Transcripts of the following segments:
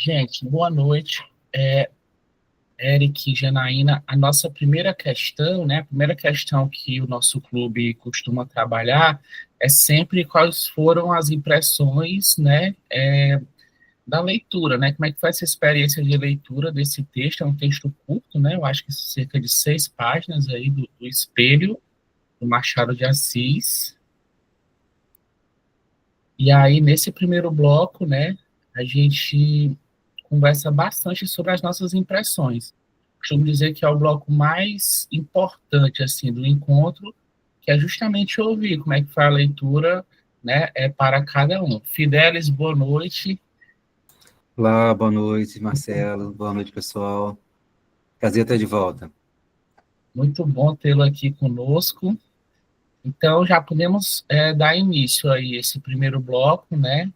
Gente, boa noite. É, Eric e Janaína, a nossa primeira questão, né? A primeira questão que o nosso clube costuma trabalhar é sempre quais foram as impressões, né? Da leitura, né? Como é que foi essa experiência de leitura desse texto? É um texto curto, né? Eu acho que cerca de 6 páginas aí do Espelho, do Machado de Assis. E aí, nesse primeiro bloco, né? A gente conversa bastante sobre as nossas impressões. Costumo dizer que é o bloco mais importante assim do encontro, que é justamente ouvir como é que foi a leitura, né, para cada um. Fidelis, boa noite. Olá, boa noite, Marcelo. Boa noite, pessoal. Prazer estar de volta. Muito bom tê-lo aqui conosco. Então, já podemos dar início aí a esse primeiro bloco, né?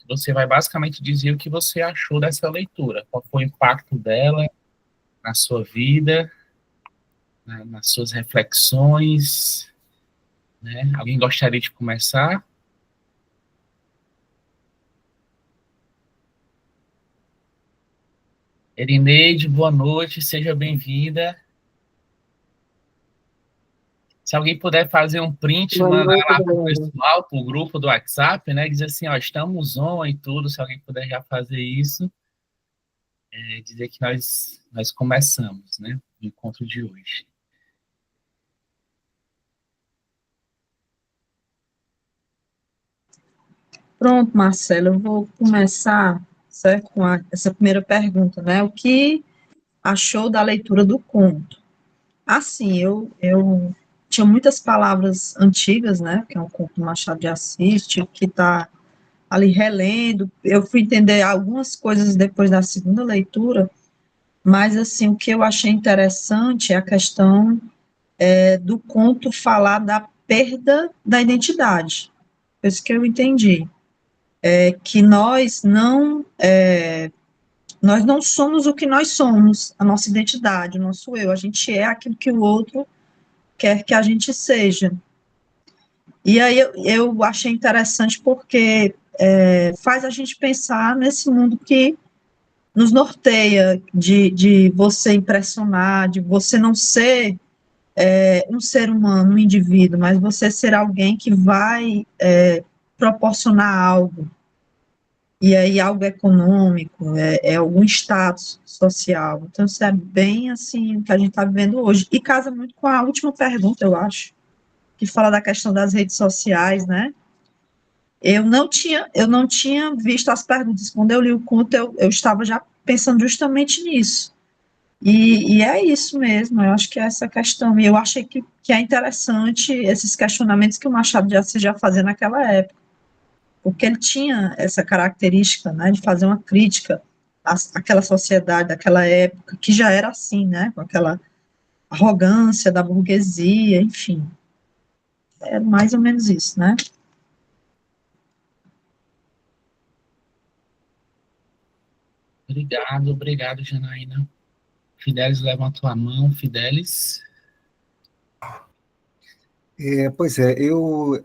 Você vai basicamente dizer o que você achou dessa leitura, qual foi o impacto dela na sua vida, nas suas reflexões, né? Alguém gostaria de começar? Erineide, boa noite, seja bem-vinda. Se alguém puder fazer um print, Boa mandar noite, lá para o galera. pessoal, para o grupo do WhatsApp, né? Dizer assim, ó, estamos on e tudo, se alguém puder já fazer isso, dizer que nós começamos, né? O encontro de hoje. Pronto, Marcelo, eu vou começar, certo, com essa primeira pergunta, né? O que achou da leitura do conto? Assim, eu tinha muitas palavras antigas, né? Que é um conto do Machado de Assis, tive que estar ali relendo. Eu fui entender algumas coisas depois da segunda leitura, mas, assim, o que eu achei interessante é a questão do conto falar da perda da identidade. Foi isso que eu entendi. Que nós não somos o que nós somos, a nossa identidade, o nosso eu, a gente é aquilo que o outro quer que a gente seja. E aí eu achei interessante porque faz a gente pensar nesse mundo que nos norteia, de você impressionar, de você não ser um ser humano, um indivíduo, mas você ser alguém que vai proporcionar algo, e aí algo econômico, algum status social. Então, isso é bem assim o que a gente está vivendo hoje. E casa muito com a última pergunta, eu acho, que fala da questão das redes sociais, né? Eu não tinha visto as perguntas. Quando eu li o conto, eu estava já pensando justamente nisso. E é isso mesmo, eu acho que é essa questão. E eu achei que é interessante esses questionamentos que o Machado de Assis já fazia naquela época, porque ele tinha essa característica, né, de fazer uma crítica àquela sociedade daquela época, que já era assim, né, com aquela arrogância da burguesia, enfim, é mais ou menos isso, né. Obrigado, Janaína. Fidelis, levanta a mão. Fidelis. Pois é, eu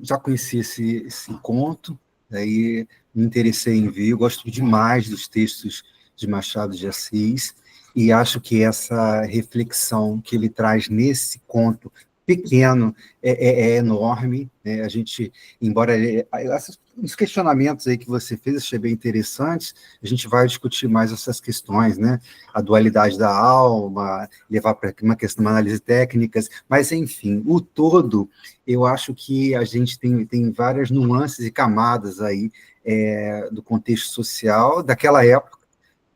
já conheci esse conto, daí me interessei em ver, eu gosto demais dos textos de Machado de Assis, e acho que essa reflexão que ele traz nesse conto pequeno é enorme, né? A gente, embora os questionamentos aí que você fez, achei bem interessantes, a gente vai discutir mais essas questões, né? A dualidade da alma, levar para uma questão, uma análise técnicas, mas, enfim, o todo, eu acho que a gente tem várias nuances e camadas aí do contexto social daquela época,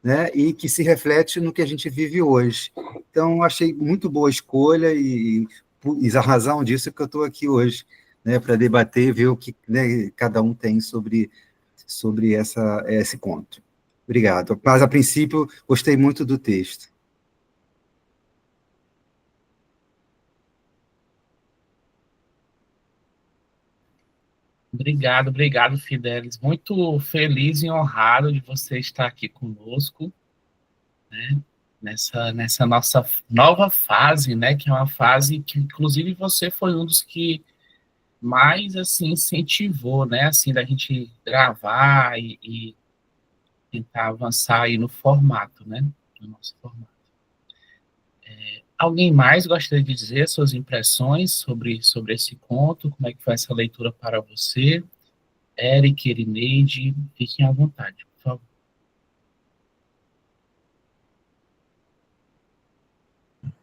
né, e que se reflete no que a gente vive hoje. Então, achei muito boa a escolha e a razão disso é que eu estou aqui hoje, né, para debater, ver o que, né, cada um tem sobre esse conto. Obrigado. Mas, a princípio, gostei muito do texto. Obrigado, Fidelis. Muito feliz e honrado de você estar aqui conosco, né? Nessa nossa nova fase, né? Que é uma fase que, inclusive, você foi um dos que mais, assim, incentivou, né? Assim, da gente gravar e tentar avançar aí no formato, né? No nosso formato. Alguém mais gostaria de dizer suas impressões sobre esse conto? Como é que foi essa leitura para você? Eric, Erineide, fiquem à vontade, por favor.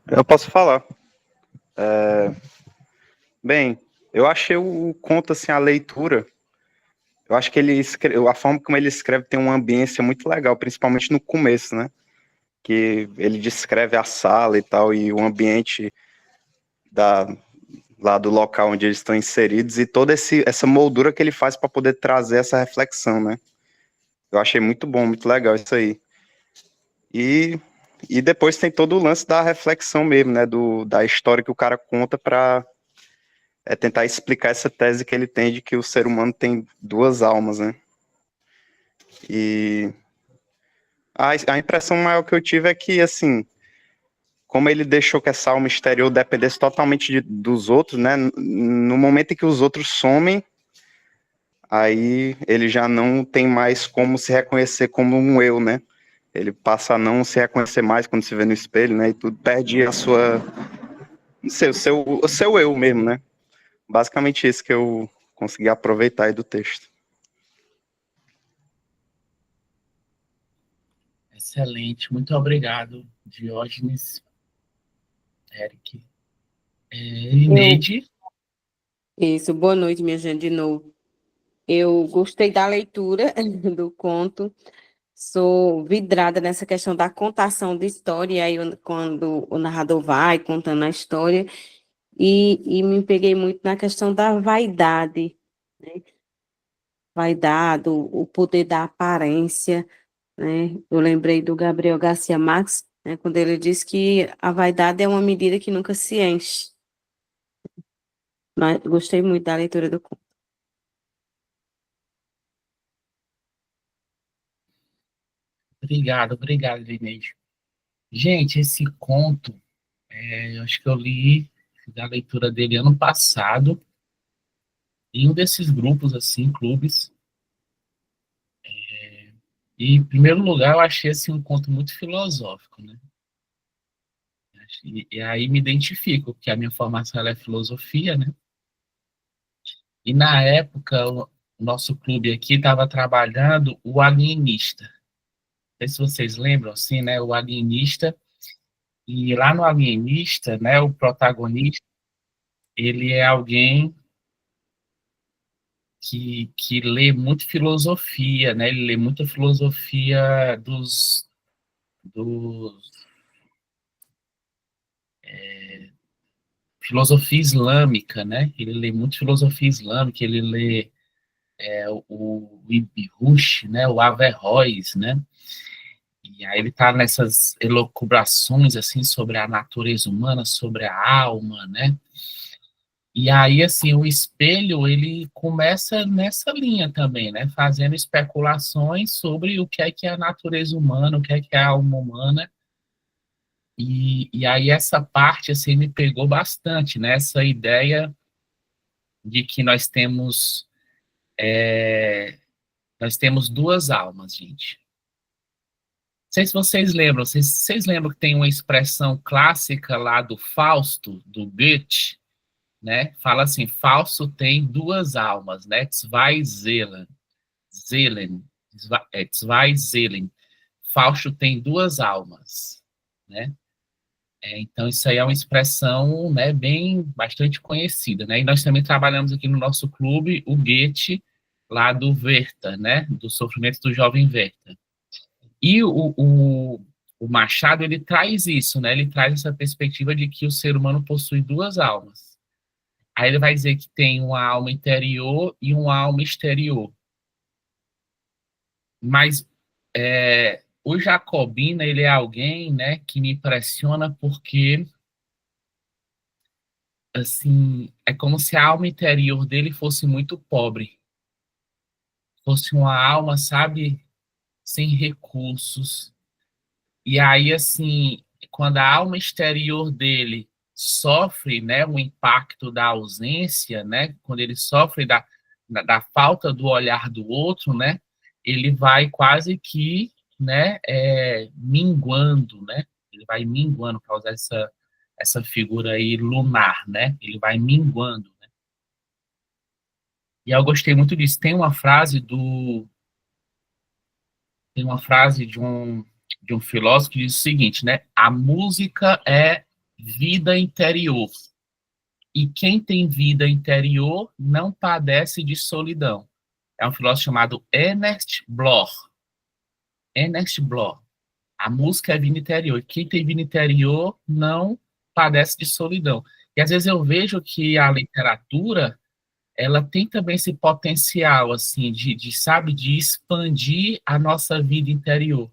Eu posso falar. Bem, eu achei o conto, assim, a leitura, eu acho que a forma como ele escreve tem uma ambiência muito legal, principalmente no começo, né? Que ele descreve a sala e tal, e o ambiente da, lá do local onde eles estão inseridos, e toda essa moldura que ele faz para poder trazer essa reflexão, né? Eu achei muito bom, muito legal isso aí. E depois tem todo o lance da reflexão mesmo, né? Da história que o cara conta para tentar explicar essa tese que ele tem de que o ser humano tem duas almas, né? E a impressão maior que eu tive é que, assim, como ele deixou que essa alma exterior dependesse totalmente dos outros, né? No momento em que os outros somem, aí ele já não tem mais como se reconhecer como um eu, né? Ele passa a não se reconhecer mais quando se vê no espelho, né? E tudo perde a sua... Não sei, o seu eu mesmo, né? Basicamente isso que eu consegui aproveitar aí do texto. Excelente, muito obrigado, Diógenes, Eric. Elineide. Isso, boa noite, minha gente, de novo. Eu gostei da leitura do conto, sou vidrada nessa questão da contação de história, e aí quando o narrador vai contando a história, e me peguei muito na questão da vaidade, né? Vaidade, o poder da aparência, né? Eu lembrei do Gabriel Garcia Marques, né, quando ele diz que a vaidade é uma medida que nunca se enche. Mas gostei muito da leitura do conto. Obrigado, Elineide. Gente, esse conto, eu acho que eu li da leitura dele ano passado, em um desses grupos, assim, clubes. E, em primeiro lugar, eu achei assim, um conto muito filosófico, né? E aí me identifico, porque a minha formação ela é filosofia, né? E na época, o nosso clube aqui estava trabalhando o alienista. Não sei se vocês lembram, assim, né? O alienista. E lá no alienista, né? O protagonista, ele é alguém que lê muito filosofia, né? Ele lê muita filosofia dos filosofia islâmica, né? Ele lê muito filosofia islâmica, ele lê o Ibn Rushd, né? O Averroes, né? E aí ele está nessas elucubrações assim sobre a natureza humana, sobre a alma, né? E aí assim o espelho ele começa nessa linha também, né? Fazendo especulações sobre o que é a natureza humana, o que é a alma humana. E aí essa parte assim me pegou bastante, né? Essa ideia de que nós temos duas almas, gente. Não sei se vocês lembram, vocês lembram que tem uma expressão clássica lá do Fausto, do Goethe, né? Fala assim, Fausto tem duas almas, né? Zwei Seelen, Zwei Seelen. Fausto tem duas almas, né? Então, isso aí é uma expressão, né, bastante conhecida, né? E nós também trabalhamos aqui no nosso clube o Goethe, lá do Werther, né? Do Sofrimento do Jovem Werther. E o Machado, ele traz isso, né? Ele traz essa perspectiva de que o ser humano possui duas almas. Aí ele vai dizer que tem uma alma interior e uma alma exterior. Mas o Jacobina, ele é alguém, né, que me impressiona porque, assim, é como se a alma interior dele fosse muito pobre. Fosse uma alma, sabe, sem recursos. E aí, assim, quando a alma exterior dele sofre, né, o impacto da ausência, né, quando ele sofre da falta do olhar do outro, né, ele vai quase que, né, minguando, né? Ele vai minguando, para usar essa figura aí lunar, né? Ele vai minguando, né? E eu gostei muito disso. Tem uma frase de um filósofo que diz o seguinte, né? A música é vida interior. E quem tem vida interior não padece de solidão. É um filósofo chamado Ernest Bloch. Ernest Bloch. A música é vida interior. E quem tem vida interior não padece de solidão. E às vezes eu vejo que a literatura, ela tem também esse potencial, assim, sabe, de expandir a nossa vida interior.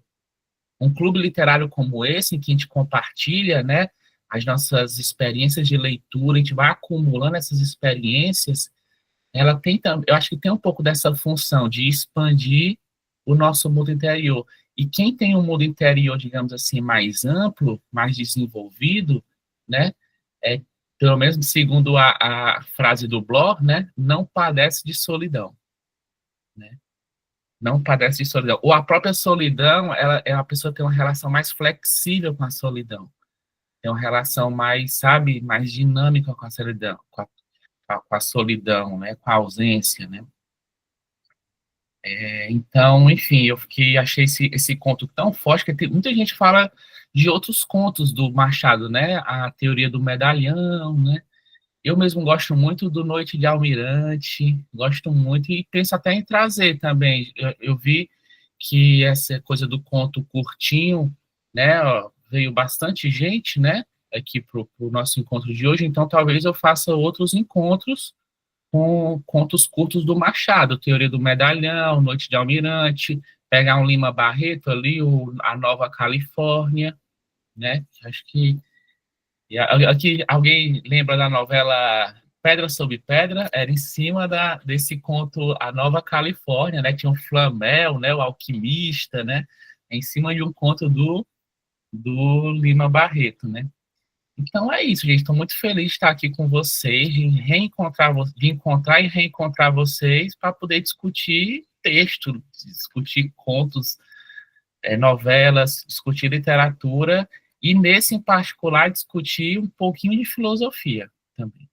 Um clube literário como esse, em que a gente compartilha, né, as nossas experiências de leitura, a gente vai acumulando essas experiências, ela tem, eu acho que tem um pouco dessa função de expandir o nosso mundo interior. E quem tem um mundo interior, digamos assim, mais amplo, mais desenvolvido, né, pelo menos segundo a frase do Bloch, né, não padece de solidão, né? Não padece de solidão. Ou a própria solidão, a pessoa tem uma relação mais flexível com a solidão. Tem uma relação mais, sabe, mais dinâmica com a solidão, com a solidão, né, com a ausência, né? Então, enfim, achei esse conto tão forte que muita gente fala de outros contos do Machado, né? A teoria do medalhão, né? Eu mesmo gosto muito do Noite de Almirante, gosto muito e penso até em trazer também. Eu vi que essa coisa do conto curtinho, né? Ó, veio bastante gente, né? Aqui para o nosso encontro de hoje, então talvez eu faça outros encontros com contos curtos do Machado, Teoria do Medalhão, Noite de Almirante, pegar um Lima Barreto ali, a Nova Califórnia, né? Acho que aqui alguém lembra da novela Pedra sobre Pedra? Era em cima desse conto A Nova Califórnia, né? Tinha o Flamel, né? O Alquimista, né? Em cima de um conto do Lima Barreto, né? Então é isso, gente. Estou muito feliz de estar aqui com vocês, de encontrar e reencontrar vocês para poder discutir texto, discutir contos, novelas, discutir literatura e, nesse em particular, discutir um pouquinho de filosofia também.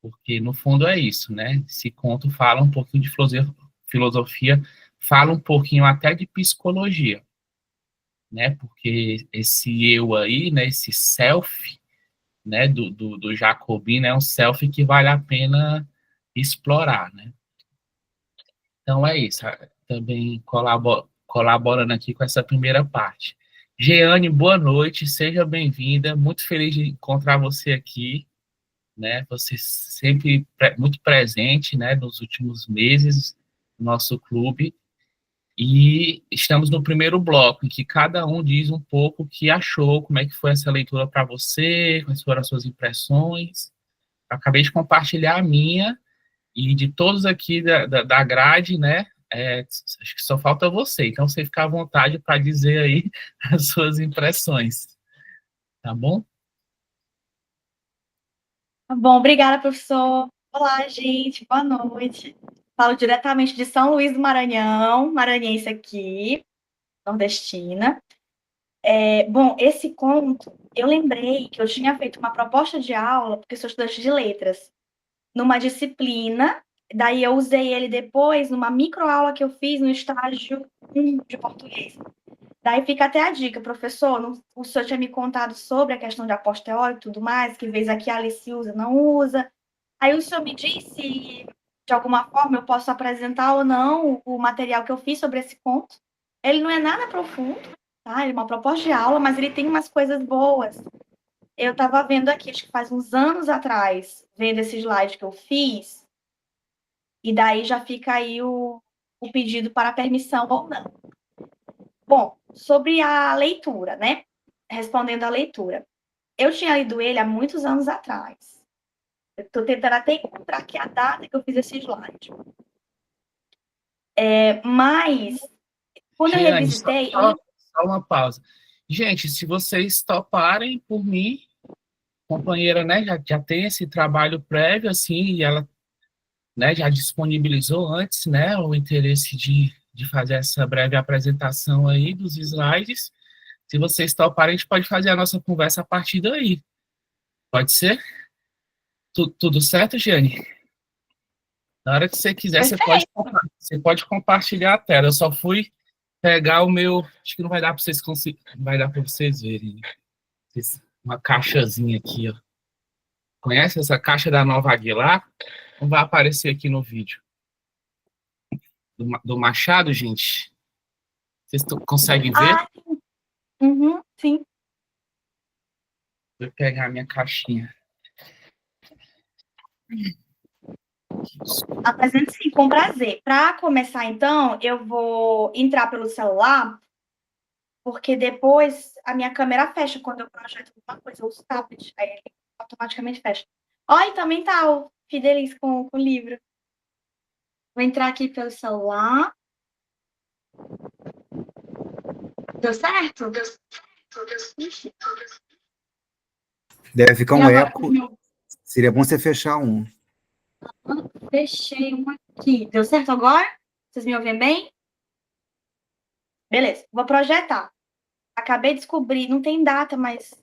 Porque, no fundo, é isso, né? Esse conto fala um pouquinho de filosofia, fala um pouquinho até de psicologia, né? Porque esse eu aí, né? Esse self, né, do Jacobin, é um self que vale a pena explorar, né? Então é isso, também colaborando aqui com essa primeira parte. Jeane, boa noite, seja bem-vinda, muito feliz de encontrar você aqui, né? Você sempre muito presente, né, nos últimos meses no nosso clube. E estamos no primeiro bloco, em que cada um diz um pouco o que achou, como é que foi essa leitura para você, quais foram as suas impressões. Eu acabei de compartilhar a minha, e de todos aqui da grade, né, acho que só falta você. Então, você fica à vontade para dizer aí as suas impressões. Tá bom? Tá bom, obrigada, professor. Olá, gente, boa noite. Falo diretamente de São Luís do Maranhão, maranhense aqui, nordestina. Bom, esse conto, eu lembrei que eu tinha feito uma proposta de aula, porque sou estudante de letras, numa disciplina, daí eu usei ele depois numa microaula que eu fiz no estágio 1 de português. Daí fica até a dica, professor, o senhor tinha me contado sobre a questão de aposteórico e tudo mais, que vez aqui a Alice usa, não usa. Aí o senhor me disse, de alguma forma, eu posso apresentar ou não o material que eu fiz sobre esse conto. Ele não é nada profundo, tá? Ele é uma proposta de aula, mas ele tem umas coisas boas. Eu estava vendo aqui, acho que faz uns anos atrás, vendo esse slide que eu fiz, e daí já fica aí o pedido para permissão ou não. Bom, sobre a leitura, né? Respondendo à leitura. Eu tinha lido ele há muitos anos atrás. Eu estou tentando até encontrar aqui a data que eu fiz esse slide. Mas, quando eu revisitei... Só uma pausa. Gente, se vocês toparem por mim, companheira, né, já tem esse trabalho prévio, assim, e ela, né, já disponibilizou antes, né, o interesse de fazer essa breve apresentação aí dos slides. Se vocês toparem, a gente pode fazer a nossa conversa a partir daí. Pode ser? Tudo certo, Giane? Na hora que você quiser, você pode compartilhar a tela. Eu só fui pegar o meu. Acho que não vai dar para vocês não vai dar para vocês verem. Uma caixazinha aqui, ó. Conhece essa caixa da Nova Aguilar? Não vai aparecer aqui no vídeo. Do Machado, gente. Vocês conseguem ver? Ah, sim. Vou pegar a minha caixinha. Apresento sim, com prazer. Para começar, então, eu vou entrar pelo celular, porque depois a minha câmera fecha quando eu projeto alguma coisa, eu uso o tablet, aí ele automaticamente fecha. Ó, e também tá o Fidelis com o livro. Vou entrar aqui pelo celular. Deu certo? Ixi. Deve ficar E um agora, eco. Seria bom você fechar um. fechei um aqui. Deu certo agora? Vocês me ouvem bem? Beleza, vou projetar. Acabei de descobrir, não tem data, mas...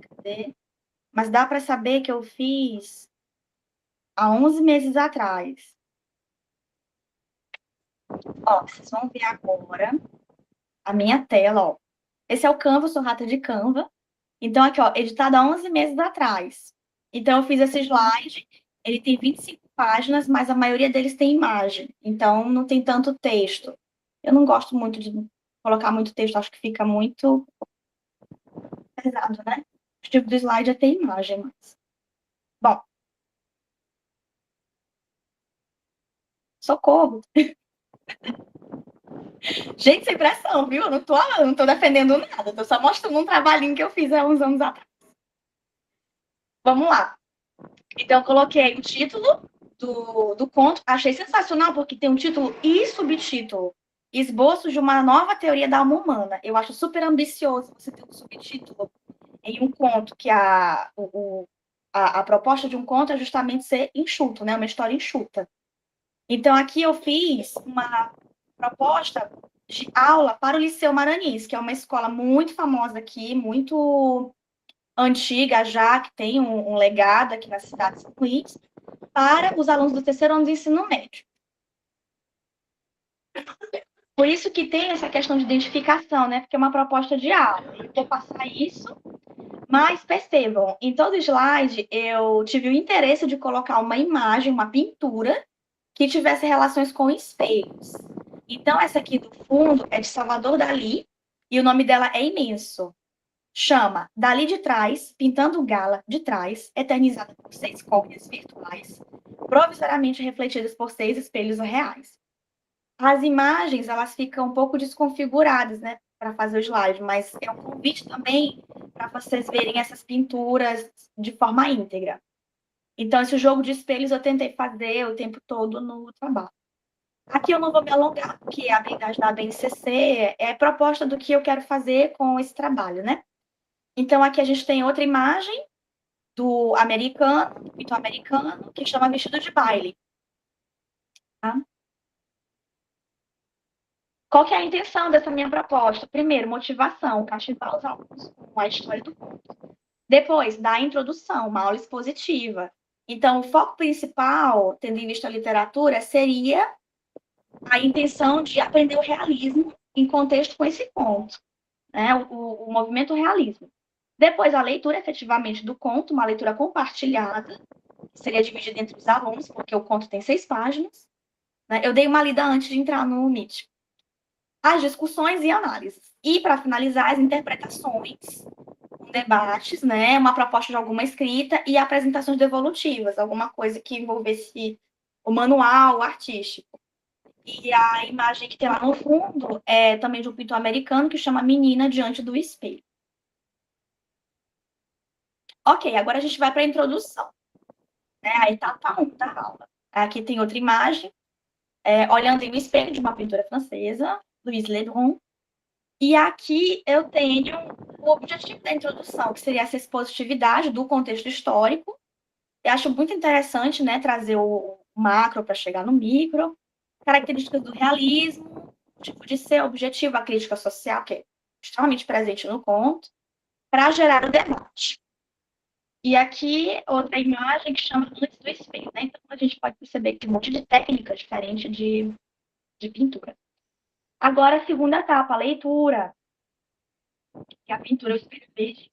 Cadê? Mas dá para saber que eu fiz há 11 meses atrás. Ó, vocês vão ver agora a minha tela, ó. Esse é o Canva, eu sou rata de Canva. Então, aqui, ó, editado há 11 meses atrás. Então, eu fiz esse slide, ele tem 25 páginas, mas a maioria deles tem imagem. Então, não tem tanto texto. Eu não gosto muito de colocar muito texto, acho que fica muito pesado, né? O tipo do slide é ter imagem, mas... Bom. Socorro. Gente, sem pressão, viu? Eu não tô defendendo nada, tô só mostrando um trabalhinho que eu fiz há uns anos atrás. Vamos lá. Então, eu coloquei o título do conto. Achei sensacional, porque tem um título e subtítulo. Esboço de uma nova teoria da alma humana. Eu acho super ambicioso você ter um subtítulo em um conto, que a proposta de um conto é justamente ser enxuto, né? Uma história enxuta. Então, aqui eu fiz uma proposta de aula para o Liceu Maranhense, que é uma escola muito famosa aqui, muito antiga já, que tem um legado aqui na cidade de São Luís, para os alunos do terceiro ano do ensino médio. Por isso que tem essa questão de identificação, né? Porque é uma proposta de aula. Eu vou passar isso, mas percebam, em todo slide eu tive o interesse de colocar uma imagem, uma pintura, que tivesse relações com espelhos. Então, essa aqui do fundo é de Salvador Dalí, e o nome dela é imenso. Chama Dali de Trás, Pintando Gala de Trás, eternizada por 6 córneas virtuais, provisoriamente refletidas por 6 espelhos reais. As imagens, elas ficam um pouco desconfiguradas, né, para fazer o slide, mas é um convite também para vocês verem essas pinturas de forma íntegra. Então, esse jogo de espelhos eu tentei fazer o tempo todo no trabalho. Aqui eu não vou me alongar, porque a habilidade da BNCC é proposta do que eu quero fazer com esse trabalho, né? Então, aqui a gente tem outra imagem do americano, do pintor americano, que chama Vestido de Baile. Tá? Qual que é a intenção dessa minha proposta? Primeiro, motivação, cativar os alunos com a história do conto. Depois, dar a introdução, uma aula expositiva. Então, o foco principal, tendo em vista a literatura, seria a intenção de aprender o realismo em contexto com esse conto, né? O movimento realismo. Depois, a leitura, efetivamente, do conto, uma leitura compartilhada, que seria dividida entre os alunos, porque o conto tem 6 páginas. Né? Eu dei uma lida antes de entrar no Meet. As discussões e análises. E, para finalizar, as interpretações, debates, né? Uma proposta de alguma escrita e apresentações devolutivas, alguma coisa que envolvesse o manual, o artístico. E a imagem que tem lá no fundo é também de um pintor americano que chama Menina Diante do Espelho. Ok, agora a gente vai para a introdução, né? A etapa 1 da aula. Aqui tem outra imagem, olhando em um espelho de uma pintura francesa, Louise Lebrun. E aqui eu tenho o objetivo da introdução, que seria essa expositividade do contexto histórico. Eu acho muito interessante, né, trazer o macro para chegar no micro. características do realismo, tipo de ser objetivo, a crítica social, que é extremamente presente no conto, para gerar o debate. E aqui, outra imagem que chama Antes do Espelho, né? Então, a gente pode perceber que tem um monte de técnicas diferentes de pintura. Agora, a segunda etapa, a leitura, que é a pintura o espelho verde.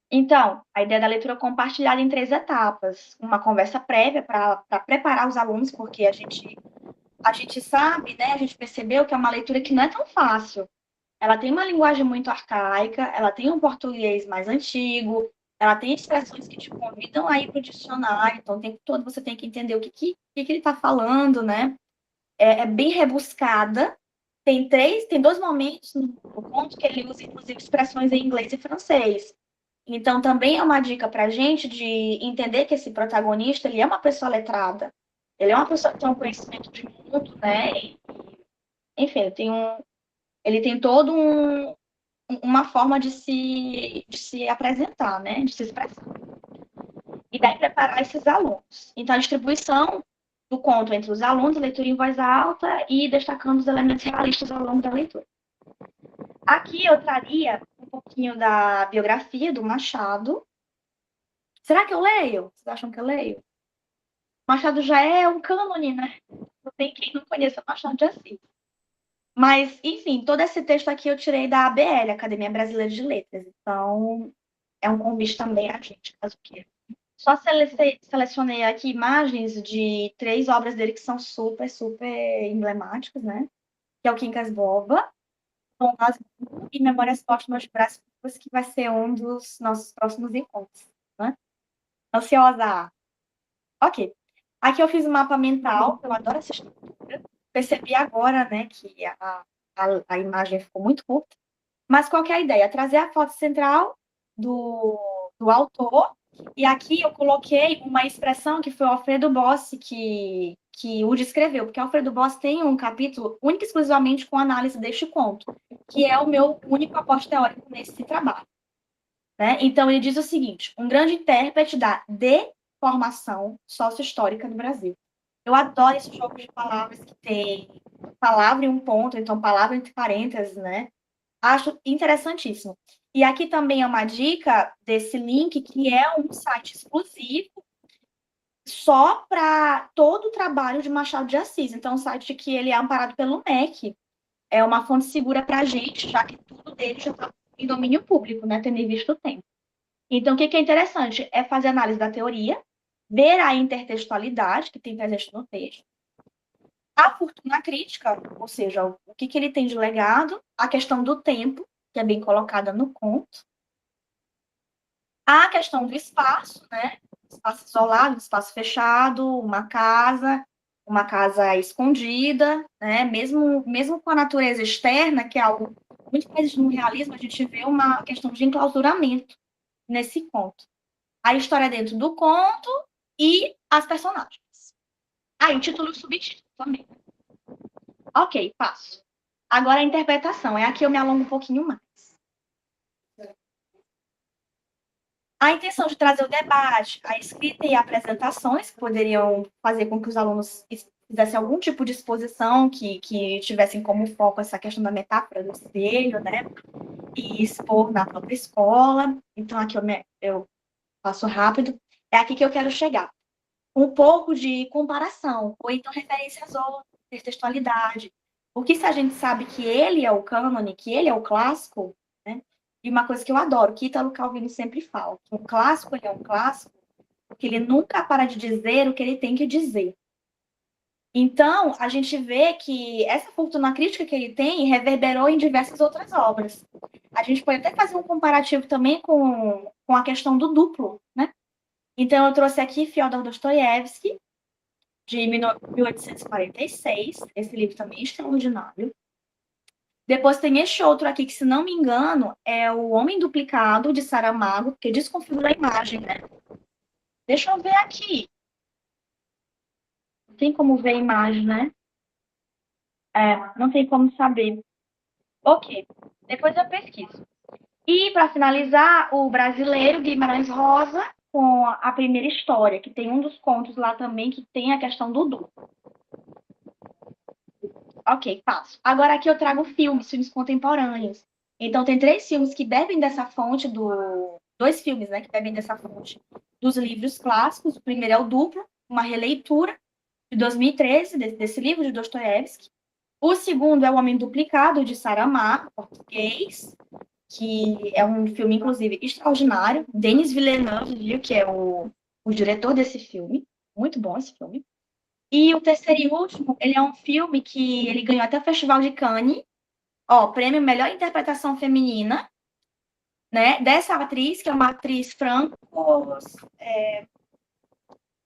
Então, a ideia da leitura é compartilhada em 3 etapas. Uma conversa prévia para preparar os alunos, porque a gente sabe, né? A gente percebeu que é uma leitura que não é tão fácil. Ela tem uma linguagem muito arcaica, ela tem um português mais antigo, ela tem expressões que te convidam a ir para o dicionário, então o tempo todo você tem que entender o que ele está falando, né? É bem rebuscada. Tem 2 momentos no conto que ele usa, inclusive, expressões em inglês e francês. Então, também é uma dica para a gente de entender que esse protagonista, ele é uma pessoa letrada. Ele é uma pessoa que tem um conhecimento de mundo, né? Enfim, ele tem todo uma forma de se apresentar, né? De se expressar. E daí preparar esses alunos. Então, a distribuição do conto entre os alunos, leitura em voz alta e destacando os elementos realistas ao longo da leitura. Aqui eu traria um pouquinho da biografia do Machado. Será que eu leio? Vocês acham que eu leio? Machado já é um cânone, né? Não tem quem não conheça Machado de Assis. Mas, enfim, todo esse texto aqui eu tirei da ABL, Academia Brasileira de Letras. Então, é um convite também a gente, caso queira. Só selecionei aqui imagens de 3 obras dele que são super, super emblemáticas, né? Que é o Quincas Boba, Dom Casmurro e Memórias Póstumas de Brás Cubas, que vai ser um dos nossos próximos encontros, né? Ansiosa. Ok. Aqui eu fiz um mapa mental, eu adoro essa estrutura. Percebi agora, né, que a imagem ficou muito curta. Mas qual que é a ideia? Trazer a foto central do autor. E aqui eu coloquei uma expressão que foi o Alfredo Bossi que o descreveu, porque o Alfredo Bossi tem um capítulo único e exclusivamente com análise deste conto, que é o meu único aporte teórico nesse trabalho. Né? Então, ele diz o seguinte: um grande intérprete da deformação sócio-histórica do Brasil. Eu adoro esse jogo de palavras que tem palavra e um ponto, então palavra entre parênteses, né? Acho interessantíssimo. E aqui também é uma dica desse link, que é um site exclusivo só para todo o trabalho de Machado de Assis. Então, um site que ele é amparado pelo MEC. É uma fonte segura para a gente, já que tudo dele já está em domínio público, né? Tendo em vista o tempo. Então, o que é interessante é fazer análise da teoria, ver a intertextualidade que tem presente no texto, a fortuna crítica, ou seja, o que ele tem de legado, a questão do tempo, que é bem colocada no conto, a questão do espaço, né? Espaço isolado, espaço fechado, uma casa escondida, né? Mesmo com a natureza externa, que é algo muito presente no realismo, a gente vê uma questão de enclausuramento nesse conto. A história dentro do conto e as personagens. Aí, título e subtítulo também. Ok, passo. Agora a interpretação. É aqui eu me alongo um pouquinho mais. A intenção de trazer o debate, a escrita e apresentações que poderiam fazer com que os alunos fizessem algum tipo de exposição que tivessem como foco essa questão da metáfora do espelho, né? E expor na própria escola. Então, aqui eu passo rápido. É aqui que eu quero chegar. Um pouco de comparação, ou então referências ou textualidade. Porque se a gente sabe que ele é o cânone, que ele é o clássico, né? E uma coisa que eu adoro, que Ítalo Calvino sempre fala, que o clássico, ele é um clássico, porque ele nunca para de dizer o que ele tem que dizer. Então, a gente vê que essa fortuna crítica que ele tem reverberou em diversas outras obras. A gente pode até fazer um comparativo também com a questão do duplo, né? Então, eu trouxe aqui Fyodor Dostoiévski, de 1846. Esse livro também é extraordinário. Depois tem este outro aqui, que, se não me engano, é O Homem Duplicado, de Saramago, que desconfigura a imagem, né? Deixa eu ver aqui. Não tem como ver a imagem, né? Não tem como saber. Ok, depois eu pesquiso. E, para finalizar, o brasileiro Guimarães Rosa, com a primeira história, que tem um dos contos lá também, que tem a questão do duplo. Ok, passo. Agora aqui eu trago filmes contemporâneos. Então tem 3 filmes que bebem dessa fonte do... 2 filmes, né, que bebem dessa fonte dos livros clássicos. O primeiro é o Duplo, uma releitura de 2013 desse livro de Dostoiévski. O segundo é O Homem Duplicado, de Saramago, português, que é um filme, inclusive, extraordinário. Denis Villeneuve, viu, que é o diretor desse filme. Muito bom esse filme. E o terceiro e último, ele é um filme que ele ganhou até o Festival de Cannes, ó, prêmio Melhor Interpretação Feminina, né, dessa atriz, que é uma atriz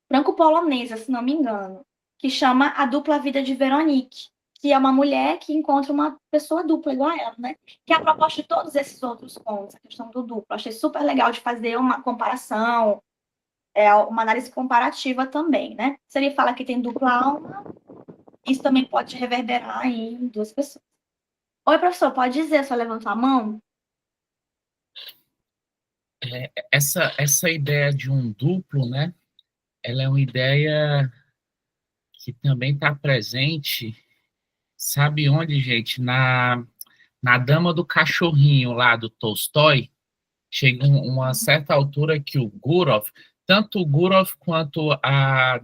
franco-polonesa, se não me engano, que chama A Dupla Vida de Veronique, que é uma mulher que encontra uma pessoa dupla igual a ela, né? Que é a proposta de todos esses outros pontos, a questão do duplo. Achei super legal de fazer uma comparação, uma análise comparativa também, né? Se ele fala que tem dupla alma, isso também pode reverberar em 2 pessoas. Oi, professor, pode dizer, só levantou a mão? Essa ideia de um duplo, né? Ela é uma ideia que também está presente, sabe onde, gente? Na Dama do Cachorrinho, lá do Tolstói. Chega uma certa altura que o Gurov, tanto o Gurov quanto a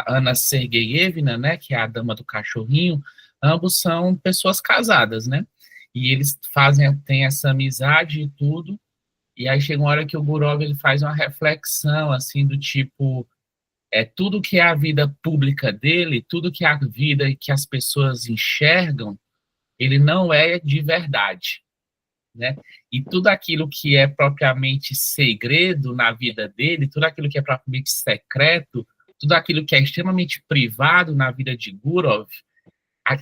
Ana Sergeyevna, né, que é a Dama do Cachorrinho, ambos são pessoas casadas, né? E eles têm essa amizade e tudo. E aí chega uma hora que o Gurov ele faz uma reflexão assim do tipo tudo que é a vida pública dele, tudo que é a vida que as pessoas enxergam, ele não é de verdade, né? E tudo aquilo que é propriamente segredo na vida dele, tudo aquilo que é propriamente secreto, tudo aquilo que é extremamente privado na vida de Gurov,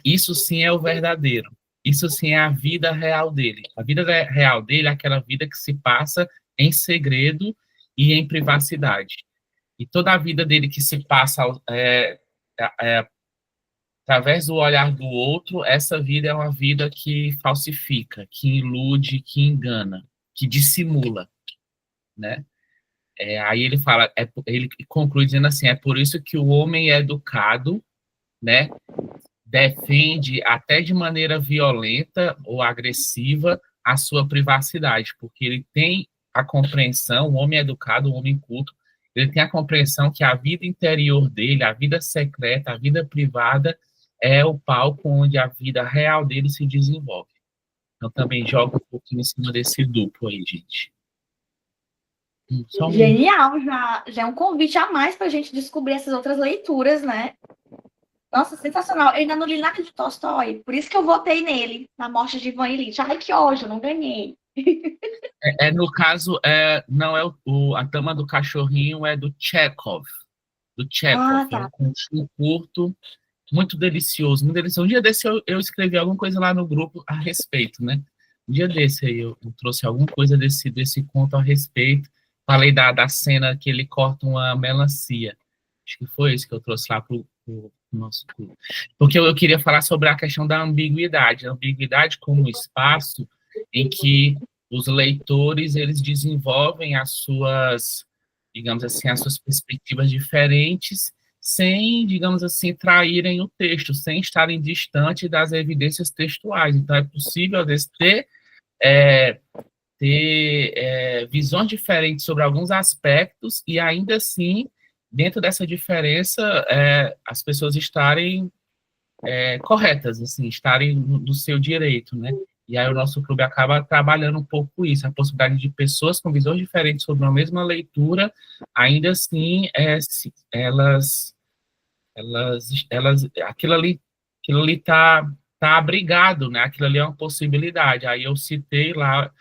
isso sim é o verdadeiro. Isso sim é a vida real dele. A vida real dele é aquela vida que se passa em segredo e em privacidade. E toda a vida dele que se passa através do olhar do outro, essa vida é uma vida que falsifica, que ilude, que engana, que dissimula, né? Aí ele fala, ele conclui dizendo assim, é por isso que o homem é educado, né? Defende até de maneira violenta ou agressiva a sua privacidade, porque ele tem a compreensão, o homem educado, o homem culto, ele tem a compreensão que a vida interior dele, a vida secreta, a vida privada, é o palco onde a vida real dele se desenvolve. Então, também joga um pouquinho em cima desse duplo aí, gente. Genial, já é um convite a mais para a gente descobrir essas outras leituras, né? Nossa, sensacional. Eu ainda não li nada de Tolstói, por isso que eu votei nele, na Morte de Ivan Ilitch. Ai, que ódio, eu não ganhei. No caso, não é a Dama do Cachorrinho, é do Chekhov. Tá. É um conto curto, muito delicioso, muito delicioso. Um dia desse eu escrevi alguma coisa lá no grupo a respeito, né? Um dia desse aí eu trouxe alguma coisa desse conto a respeito. Falei da cena que ele corta uma melancia. Acho que foi isso que eu trouxe lá pro nosso grupo. Porque eu queria falar sobre a questão da ambiguidade. A ambiguidade como espaço em que os leitores, eles desenvolvem as suas, digamos assim, as suas perspectivas diferentes, sem, digamos assim, traírem o texto, sem estarem distante das evidências textuais. Então, é possível, às vezes, ter visões diferentes sobre alguns aspectos e, ainda assim, dentro dessa diferença, as pessoas estarem corretas, assim, estarem no seu direito, né? E aí o nosso clube acaba trabalhando um pouco isso, a possibilidade de pessoas com visões diferentes sobre uma mesma leitura, ainda assim, aquilo ali tá abrigado, né? Aquilo ali é uma possibilidade. Aí eu citei lá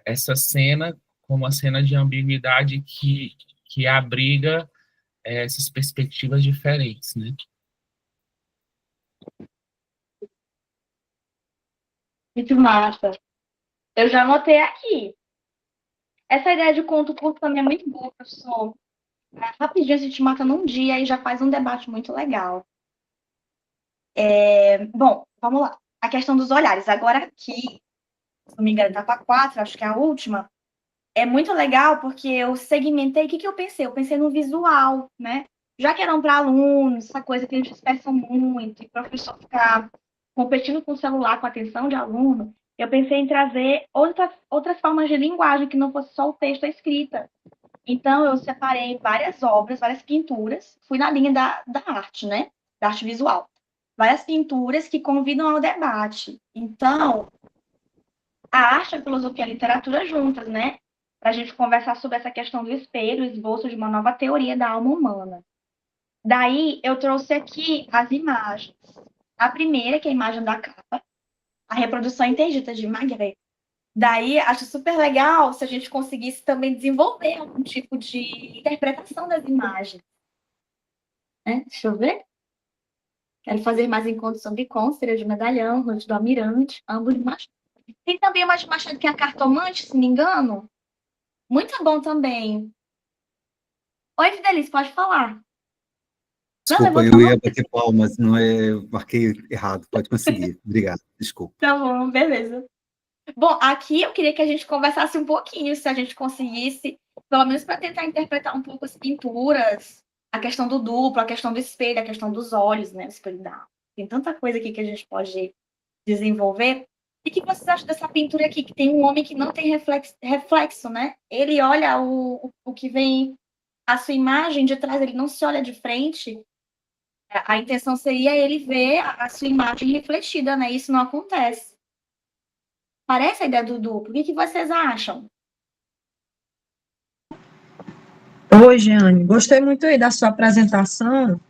essa cena como uma cena de ambiguidade que abriga essas perspectivas diferentes, né? Muito massa. Eu já anotei aqui. Essa ideia de conto curto também é muito boa, professor. Rapidinho a gente mata num dia e já faz um debate muito legal. Bom, vamos lá. A questão dos olhares. Agora aqui, se não me engano, etapa 4, acho que é a última. É muito legal porque eu segmentei. O que eu pensei? Eu pensei no visual, né? Já que eram para alunos, essa coisa que eles dispersam muito, e o professor ficar competindo com o celular, com a atenção de aluno, eu pensei em trazer outras formas de linguagem que não fosse só o texto, a escrita. Então, eu separei várias obras, várias pinturas, fui na linha da arte, né? Da arte visual. Várias pinturas que convidam ao debate. Então, a arte, a filosofia e a literatura juntas, né? Para a gente conversar sobre essa questão do espelho, o esboço de uma nova teoria da alma humana. Daí, eu trouxe aqui as imagens. A primeira, que é a imagem da capa, a reprodução interdita de Magritte. Daí, acho super legal se a gente conseguisse também desenvolver algum tipo de interpretação das imagens. Né? Deixa eu ver. Quero fazer mais encontros sobre Cônstera de Medalhão, Ruth do Almirante, ambos de Machado. Tem também uma de Machado que é a Cartomante, se não me engano. Muito bom também. Oi, Fidelis, pode falar. Desculpa, eu ia bater palmas, não é, marquei errado. Pode conseguir. Obrigado, desculpa. Tá bom, beleza. Bom, aqui eu queria que a gente conversasse um pouquinho, se a gente conseguisse, pelo menos para tentar interpretar um pouco as pinturas, a questão do duplo, a questão do espelho, a questão dos olhos, né? O espelho da alma. Tem tanta coisa aqui que a gente pode desenvolver. E o que vocês acham dessa pintura aqui, que tem um homem que não tem reflexo, né? Ele olha o que vem, a sua imagem de trás, ele não se olha de frente. A intenção seria ele ver a sua imagem refletida, né? Isso não acontece. Parece a ideia do duplo. O que vocês acham? Oi, Jeane. Gostei muito aí da sua apresentação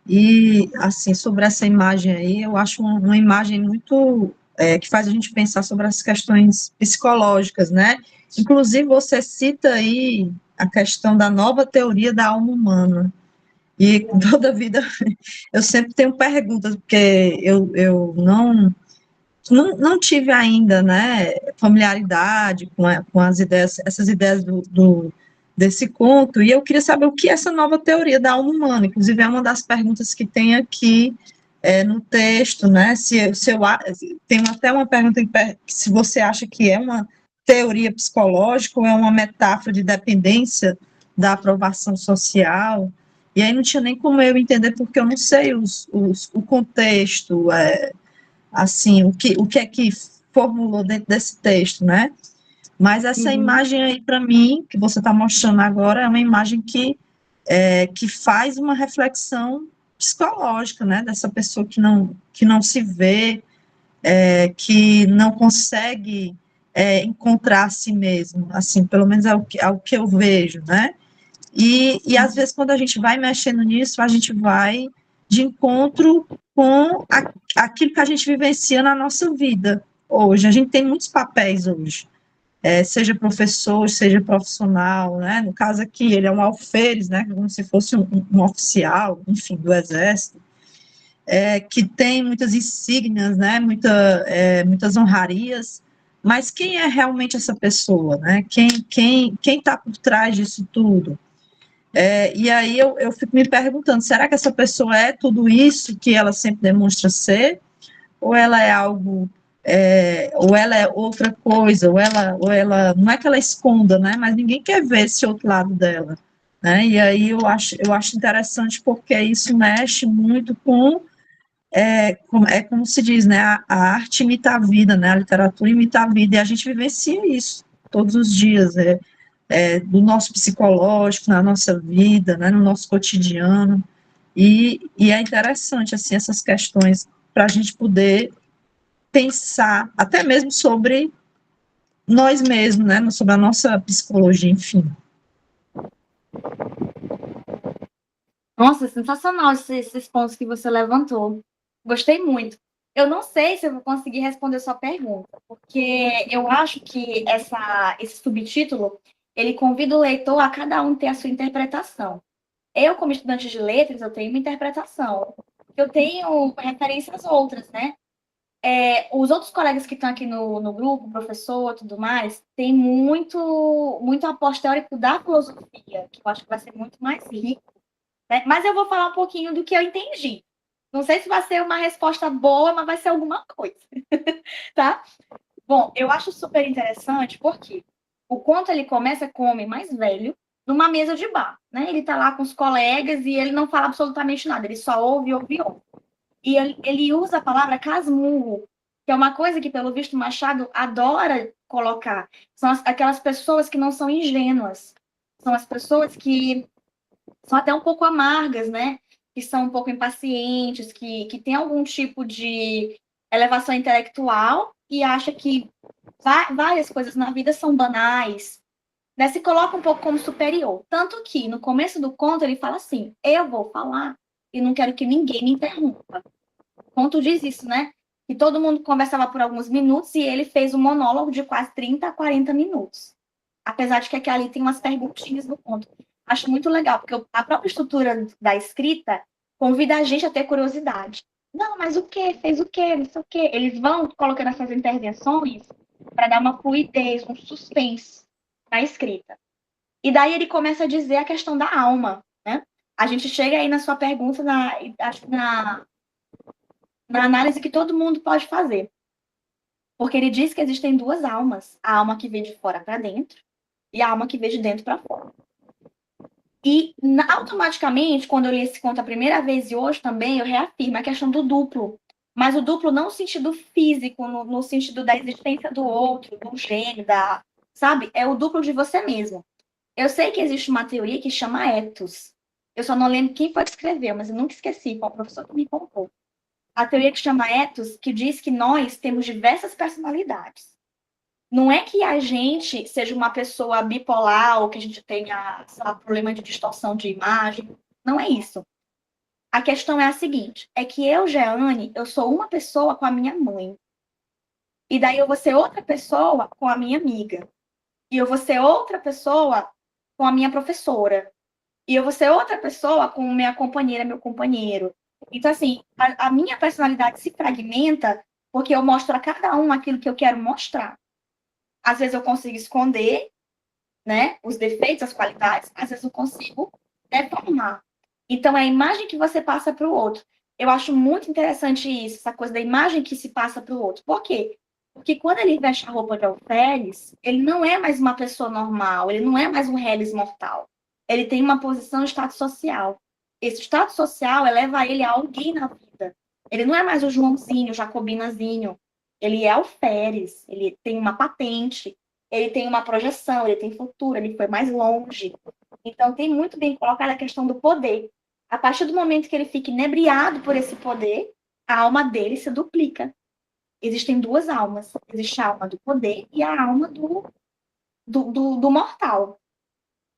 e, assim, sobre essa imagem aí, eu acho uma imagem muito que faz a gente pensar sobre as questões psicológicas, né? Inclusive, você cita aí a questão da nova teoria da alma humana. E toda a vida eu sempre tenho perguntas, porque eu não tive ainda, né, familiaridade com as ideias, essas ideias desse conto, e eu queria saber o que é essa nova teoria da alma humana, inclusive é uma das perguntas que tem aqui no texto, né, tem até uma pergunta se você acha que é uma teoria psicológica ou é uma metáfora de dependência da aprovação social, e aí não tinha nem como eu entender, porque eu não sei o contexto, assim, o que é que formulou dentro desse texto, né? Mas essa imagem aí, para mim, que você está mostrando agora, é uma imagem que faz uma reflexão psicológica, né? Dessa pessoa que não se vê, que não consegue encontrar a si mesmo, assim, pelo menos é o que eu vejo, né? E às vezes, quando a gente vai mexendo nisso, a gente vai de encontro com aquilo que a gente vivencia na nossa vida hoje. A gente tem muitos papéis hoje, seja professor, seja profissional, né? No caso aqui, ele é um alferes, né? Como se fosse um oficial, enfim, do Exército, que tem muitas insígnias, né? Muitas honrarias, mas quem é realmente essa pessoa, né? Quem está por trás disso tudo? E aí eu fico me perguntando, será que essa pessoa é tudo isso que ela sempre demonstra ser? Ou ela é algo, ou ela é outra coisa, ou ela, não é que ela esconda, né, mas ninguém quer ver esse outro lado dela, né, e aí eu acho interessante porque isso mexe muito como se diz, né, a arte imita a vida, né, a literatura imita a vida, e a gente vivencia isso todos os dias, do nosso psicológico, na nossa vida, né, no nosso cotidiano, e é interessante, assim, essas questões para a gente poder pensar até mesmo sobre nós mesmos, né, sobre a nossa psicologia, enfim. Nossa, sensacional esses pontos que você levantou. Gostei muito. Eu não sei se eu vou conseguir responder sua pergunta, porque eu acho que esse subtítulo, ele convida o leitor a cada um ter a sua interpretação. Eu, como estudante de letras, eu tenho uma interpretação. Eu tenho referências outras, né? Os outros colegas que estão aqui no grupo, professor, tudo mais, tem muito aporte teórico da filosofia, que eu acho que vai ser muito mais rico, né? Mas eu vou falar um pouquinho do que eu entendi. Não sei se vai ser uma resposta boa, mas vai ser alguma coisa, tá? Bom, eu acho super interessante porque o conto ele começa com um homem mais velho numa mesa de bar, né? Ele tá lá com os colegas e ele não fala absolutamente nada, ele só ouve, ouve, ouve. E ele usa a palavra casmurro, que é uma coisa que, pelo visto, Machado adora colocar. São aquelas pessoas que não são ingênuas. São as pessoas que são até um pouco amargas, né? Que são um pouco impacientes, que têm algum tipo de elevação intelectual e acha que várias coisas na vida são banais, né? Se coloca um pouco como superior. Tanto que, no começo do conto, ele fala assim, eu vou falar e não quero que ninguém me interrompa. O conto diz isso, né? Que todo mundo conversava por alguns minutos e ele fez um monólogo de quase 30 a 40 minutos. Apesar de que aqui ali tem umas perguntinhas no conto. Acho muito legal, porque a própria estrutura da escrita convida a gente a ter curiosidade. Não, mas o quê? Fez o quê? Não sei o quê. Eles vão colocando essas intervenções para dar uma fluidez, um suspense na escrita. E daí ele começa a dizer a questão da alma, né? A gente chega aí na sua pergunta, acho que na análise que todo mundo pode fazer. Porque ele diz que existem duas almas. A alma que vem de fora para dentro e a alma que vem de dentro para fora. E automaticamente, quando eu li esse conto a primeira vez e hoje também, eu reafirmo a questão do duplo. Mas o duplo não no sentido físico, no sentido da existência do outro, do gênio, sabe? É o duplo de você mesmo. Eu sei que existe uma teoria que chama ethos. Eu só não lembro quem foi que escreveu, mas eu nunca esqueci qual professor que me contou. A teoria que chama ethos, que diz que nós temos diversas personalidades. Não é que a gente seja uma pessoa bipolar ou que a gente tenha, sei lá, problema de distorção de imagem. Não é isso. A questão é a seguinte, é que eu, Jeane, eu sou uma pessoa com a minha mãe. E daí eu vou ser outra pessoa com a minha amiga. E eu vou ser outra pessoa com a minha professora. E eu vou ser outra pessoa com minha companheira, meu companheiro. Então, assim, a minha personalidade se fragmenta porque eu mostro a cada um aquilo que eu quero mostrar. Às vezes eu consigo esconder, né, os defeitos, as qualidades, às vezes eu consigo deformar. Então, é a imagem que você passa para o outro. Eu acho muito interessante isso, essa coisa da imagem que se passa para o outro. Por quê? Porque quando ele veste a roupa de alferes, ele não é mais uma pessoa normal, ele não é mais um reles mortal. Ele tem uma posição de status social. Esse status social eleva ele a alguém na vida. Ele não é mais o Joãozinho, o Jacobinazinho. Ele é alferes, ele tem uma patente, ele tem uma projeção, ele tem futuro, ele foi mais longe. Então, tem muito bem colocada a questão do poder. A partir do momento que ele fica inebriado por esse poder, a alma dele se duplica. Existem duas almas. Existe a alma do poder e a alma do mortal.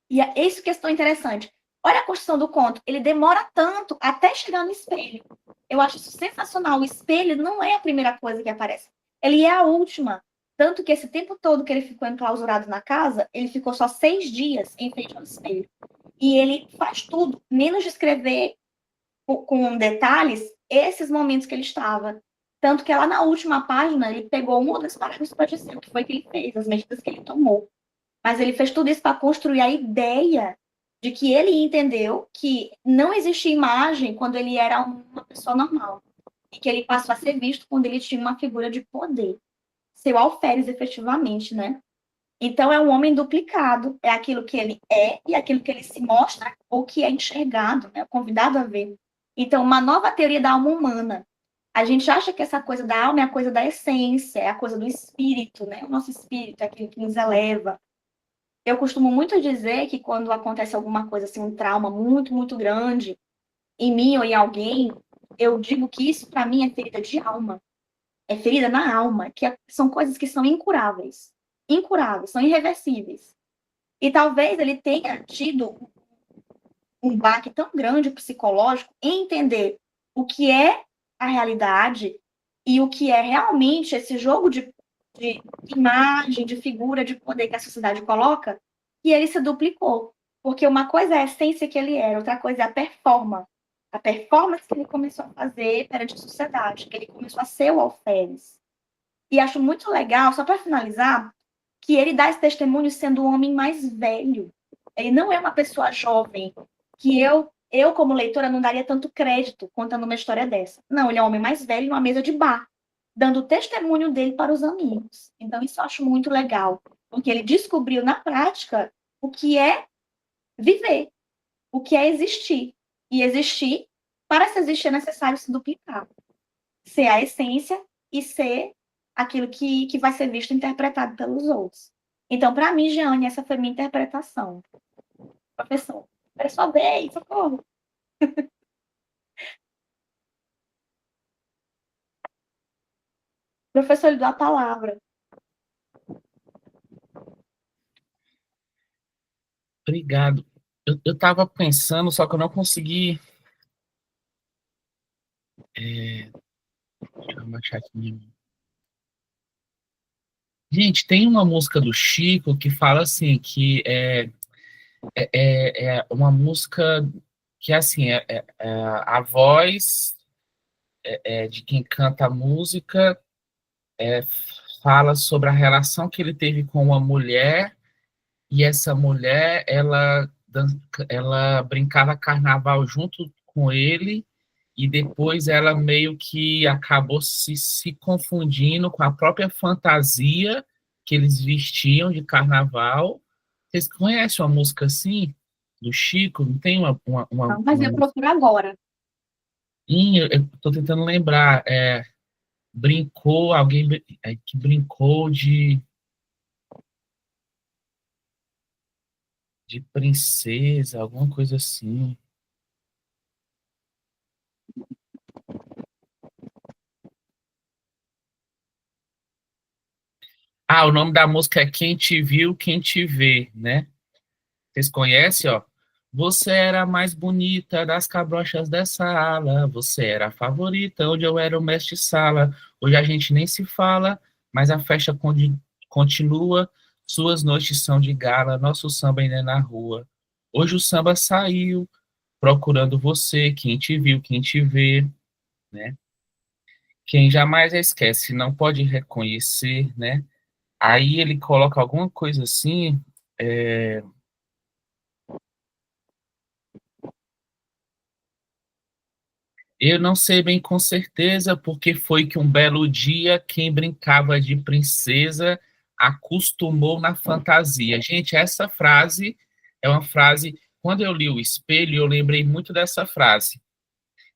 E é isso que é tão interessante. Olha a construção do conto. Ele demora tanto até chegar no espelho. Eu acho isso sensacional. O espelho não é a primeira coisa que aparece. Ele é a última. Tanto que esse tempo todo que ele ficou enclausurado na casa, ele ficou só 6 dias em frente ao espelho. E ele faz tudo, menos descrever com detalhes esses momentos que ele estava. Tanto que lá na última página, ele pegou um ou dois parágrafos para dizer o que foi que ele fez, as medidas que ele tomou. Mas ele fez tudo isso para construir a ideia de que ele entendeu que não existia imagem quando ele era uma pessoa normal. E que ele passou a ser visto quando ele tinha uma figura de poder. Seu alferes, efetivamente, né? Então, é um homem duplicado. É aquilo que ele é e aquilo que ele se mostra ou que é enxergado, né? Convidado a ver. Então, uma nova teoria da alma humana. A gente acha que essa coisa da alma é a coisa da essência, é a coisa do espírito, né? O nosso espírito é aquilo que nos eleva. Eu costumo muito dizer que quando acontece alguma coisa, assim, um trauma muito, muito grande, em mim ou em alguém, eu digo que isso, para mim, é ferida de alma. É ferida na alma, que são coisas que são incuráveis. Incuráveis, são irreversíveis. E talvez ele tenha tido um baque tão grande psicológico em entender o que é a realidade e o que é realmente esse jogo de imagem, de figura, de poder que a sociedade coloca, e ele se duplicou. Porque uma coisa é a essência que ele era, outra coisa é a performance. A performance que ele começou a fazer perante a sociedade, que ele começou a ser o alferes. E acho muito legal, só para finalizar, que ele dá esse testemunho sendo o homem mais velho. Ele não é uma pessoa jovem, que eu como leitora, não daria tanto crédito contando uma história dessa. Não, ele é o homem mais velho numa mesa de bar, dando o testemunho dele para os amigos. Então, isso eu acho muito legal, porque ele descobriu na prática o que é viver, o que é existir. E existir Para se existir é necessário se duplicar. Ser a essência e ser aquilo que vai ser visto e interpretado pelos outros. Então, para mim, Jeane, essa foi minha interpretação. Professor, era sua vez, socorro. Professor, lhe dou a palavra. Obrigado. Eu estava pensando, só que eu não consegui. Deixa eu baixar aqui. Gente, tem uma música do Chico que fala assim, que é uma música que assim, a voz de quem canta a música é, fala sobre a relação que ele teve com uma mulher, e essa mulher, ela brincava carnaval junto com ele, e depois ela meio que acabou se confundindo com a própria fantasia que eles vestiam de carnaval. Vocês conhecem uma música assim, do Chico? Não tem Não, mas eu procuro agora. Eu tô tentando lembrar. Brincou, alguém que brincou de princesa, alguma coisa assim. Ah, o nome da música é Quem Te Viu, Quem Te Vê, né? Vocês conhecem, ó? Você era a mais bonita das cabrochas dessa ala, você era a favorita, onde eu era o mestre-sala. Hoje a gente nem se fala, mas a festa continua, suas noites são de gala, nosso samba ainda é na rua. Hoje o samba saiu, procurando você, quem te viu, quem te vê, né? Quem jamais esquece, não pode reconhecer, né? Aí ele coloca alguma coisa assim, é, eu não sei bem com certeza porque foi que um belo dia quem brincava de princesa acostumou na fantasia. Gente, essa frase é uma frase, quando eu li O Espelho, eu lembrei muito dessa frase.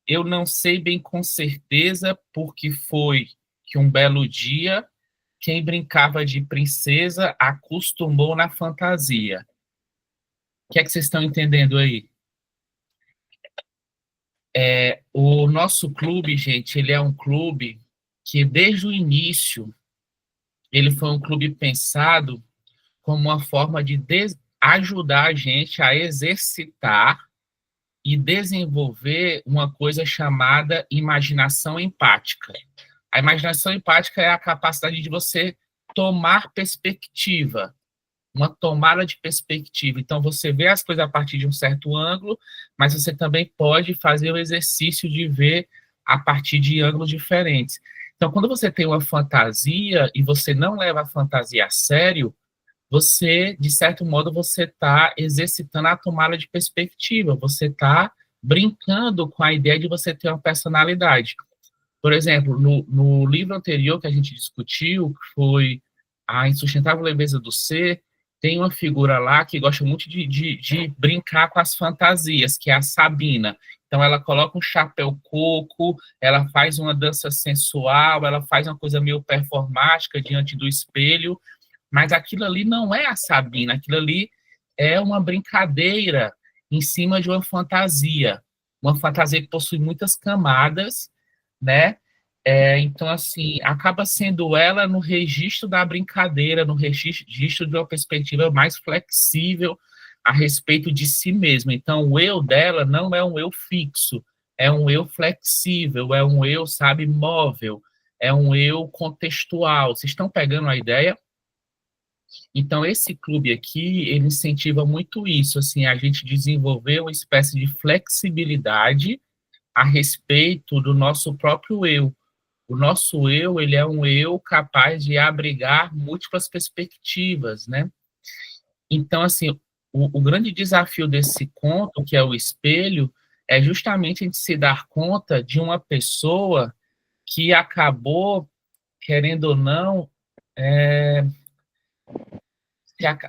Eu não sei bem com certeza porque foi que um belo dia quem brincava de princesa acostumou na fantasia. O que é que vocês estão entendendo aí? O nosso clube, gente, ele é um clube que desde o início ele foi um clube pensado como uma forma de ajudar a gente a exercitar e desenvolver uma coisa chamada imaginação empática. A imaginação empática é a capacidade de você tomar perspectiva, uma tomada de perspectiva. Então, você vê as coisas a partir de um certo ângulo, mas você também pode fazer o exercício de ver a partir de ângulos diferentes. Então, quando você tem uma fantasia e você não leva a fantasia a sério, você, de certo modo, você está exercitando a tomada de perspectiva, você está brincando com a ideia de você ter uma personalidade. Por exemplo, no livro anterior que a gente discutiu, que foi A Insustentável Leveza do Ser, tem uma figura lá que gosta muito de brincar com as fantasias, que é a Sabina. Então, ela coloca um chapéu coco, ela faz uma dança sensual, ela faz uma coisa meio performática diante do espelho, mas aquilo ali não é a Sabina, aquilo ali é uma brincadeira em cima de uma fantasia que possui muitas camadas, né? Então, assim, acaba sendo ela no registro da brincadeira, no registro de uma perspectiva mais flexível a respeito de si mesma. Então, o eu dela não é um eu fixo, é um eu flexível, é um eu, sabe, móvel, é um eu contextual. Vocês estão pegando a ideia? Então, esse clube aqui, ele incentiva muito isso, assim, a gente desenvolver uma espécie de flexibilidade a respeito do nosso próprio eu. O nosso eu, ele é um eu capaz de abrigar múltiplas perspectivas, né? Então, assim, o grande desafio desse conto, que é o espelho, é justamente a gente se dar conta de uma pessoa que acabou, querendo ou não,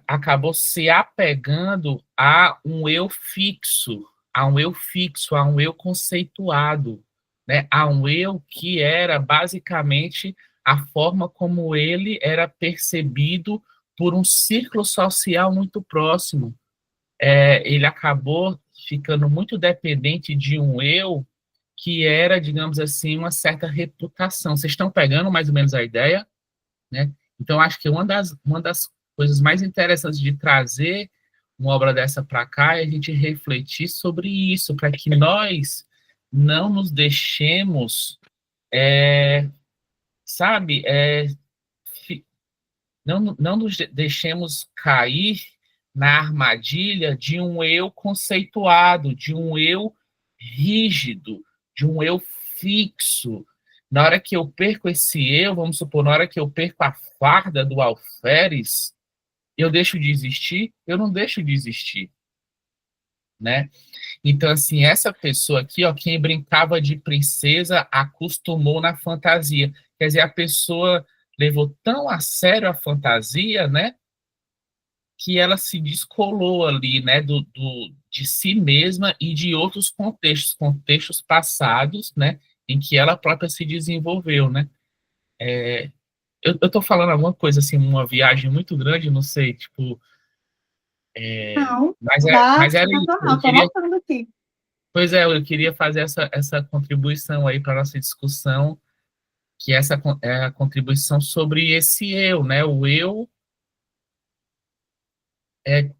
acabou se apegando a um eu fixo, há um eu fixo, há um eu conceituado, né? Há um eu que era basicamente a forma como ele era percebido por um círculo social muito próximo. Ele acabou ficando muito dependente de um eu que era, digamos assim, uma certa reputação. Vocês estão pegando mais ou menos a ideia, né? Então, acho que uma das coisas mais interessantes de trazer uma obra dessa para cá é a gente refletir sobre isso, para que nós não nos deixemos, sabe, não nos deixemos cair na armadilha de um eu conceituado, de um eu rígido, de um eu fixo. Na hora que eu perco esse eu, vamos supor, na hora que eu perco a farda do alferes, eu deixo de existir? Eu não deixo de existir, né? Então, assim, essa pessoa aqui, ó, quem brincava de princesa acostumou na fantasia. Quer dizer, a pessoa levou tão a sério a fantasia, né, que ela se descolou ali, né, de si mesma e de outros contextos passados, né, em que ela própria se desenvolveu, né. Eu tô falando alguma coisa, assim, uma viagem muito grande, não sei, tipo, Não, mas, dá mas era isso, sensacional, eu estou queria, anotando aqui. pois é, eu queria fazer essa contribuição aí para nossa discussão, que é a contribuição sobre esse eu, né, o eu, é,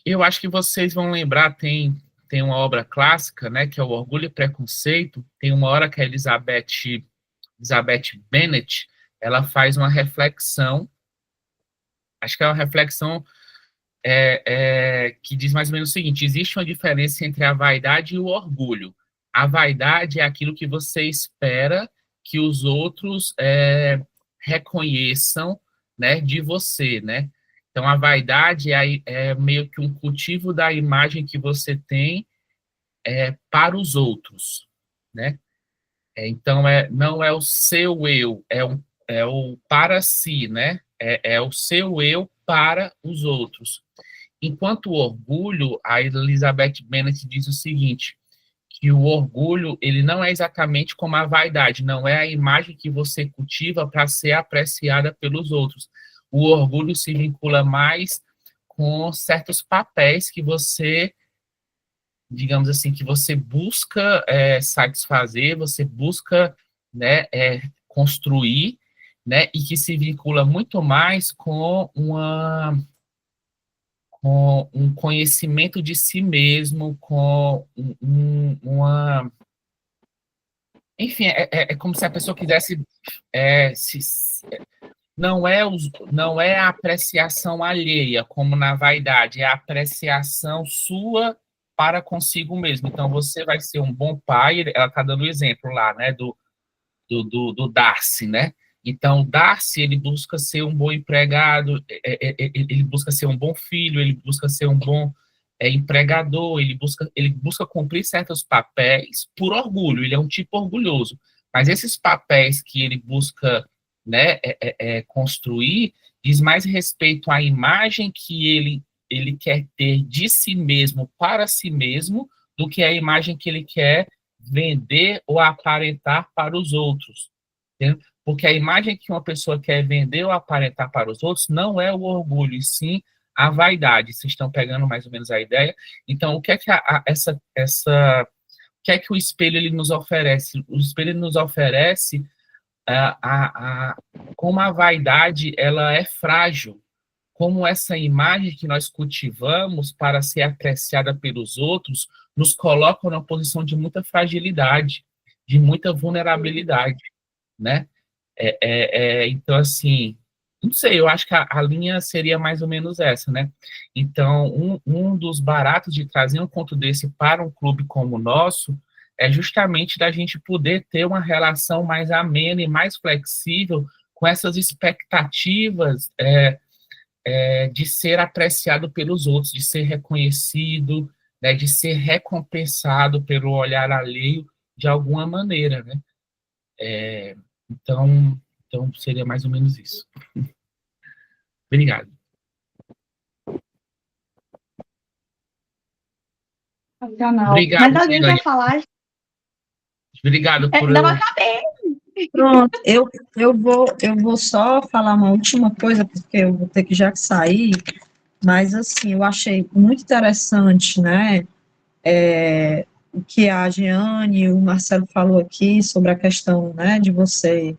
eu acho que vocês vão lembrar, tem uma obra clássica, né, que é o Orgulho e Preconceito, tem uma hora que a Elizabeth Bennet, ela faz uma reflexão, acho que é uma reflexão que diz mais ou menos o seguinte: existe uma diferença entre a vaidade e o orgulho. A vaidade é aquilo que você espera que os outros reconheçam, né, de você, né? Então, a vaidade é meio que um cultivo da imagem que você tem para os outros, né? Então, não é o seu eu, é o para si, né? É o seu eu para os outros. Enquanto o orgulho, a Elizabeth Bennet diz o seguinte, que o orgulho, ele não é exatamente como a vaidade, não é a imagem que você cultiva para ser apreciada pelos outros. O orgulho se vincula mais com certos papéis que você, digamos assim, que você busca satisfazer, você busca, né, construir, né, e que se vincula muito mais com um conhecimento de si mesmo, com uma... Enfim, é como se a pessoa quisesse... não é a apreciação alheia, como na vaidade, é a apreciação sua para consigo mesmo. Então, você vai ser um bom pai, ela está dando o exemplo lá, né, do Darcy, né? Então, o Darcy, ele busca ser um bom empregado, ele busca ser um bom filho, ele busca ser um bom empregador, ele busca cumprir certos papéis por orgulho, ele é um tipo orgulhoso. Mas esses papéis que ele busca, né, construir, diz mais respeito à imagem que ele quer ter de si mesmo para si mesmo, do que a imagem que ele quer vender ou aparentar para os outros. Entendeu? Porque a imagem que uma pessoa quer vender ou aparentar para os outros não é o orgulho, e sim a vaidade. Vocês estão pegando mais ou menos a ideia? Então, o que é que o que é que o espelho ele nos oferece? O espelho ele nos oferece como a vaidade ela é frágil, como essa imagem que nós cultivamos para ser apreciada pelos outros nos coloca numa posição de muita fragilidade, de muita vulnerabilidade, né? Então, assim, não sei, eu acho que a linha seria mais ou menos essa, né? Então, um dos baratos de trazer um conto desse para um clube como o nosso é justamente da gente poder ter uma relação mais amena e mais flexível com essas expectativas de ser apreciado pelos outros, de ser reconhecido, né, de ser recompensado pelo olhar alheio de alguma maneira, né? Então, seria mais ou menos isso. Obrigado. Sensacional. Obrigado, Mas alguém Silane. quer falar? Obrigado por Não acabei. Pronto, eu vou só falar uma última coisa, porque eu vou ter que já sair, mas assim, eu achei muito interessante, né, o que a Jeane e o Marcelo falou aqui sobre a questão, né, de você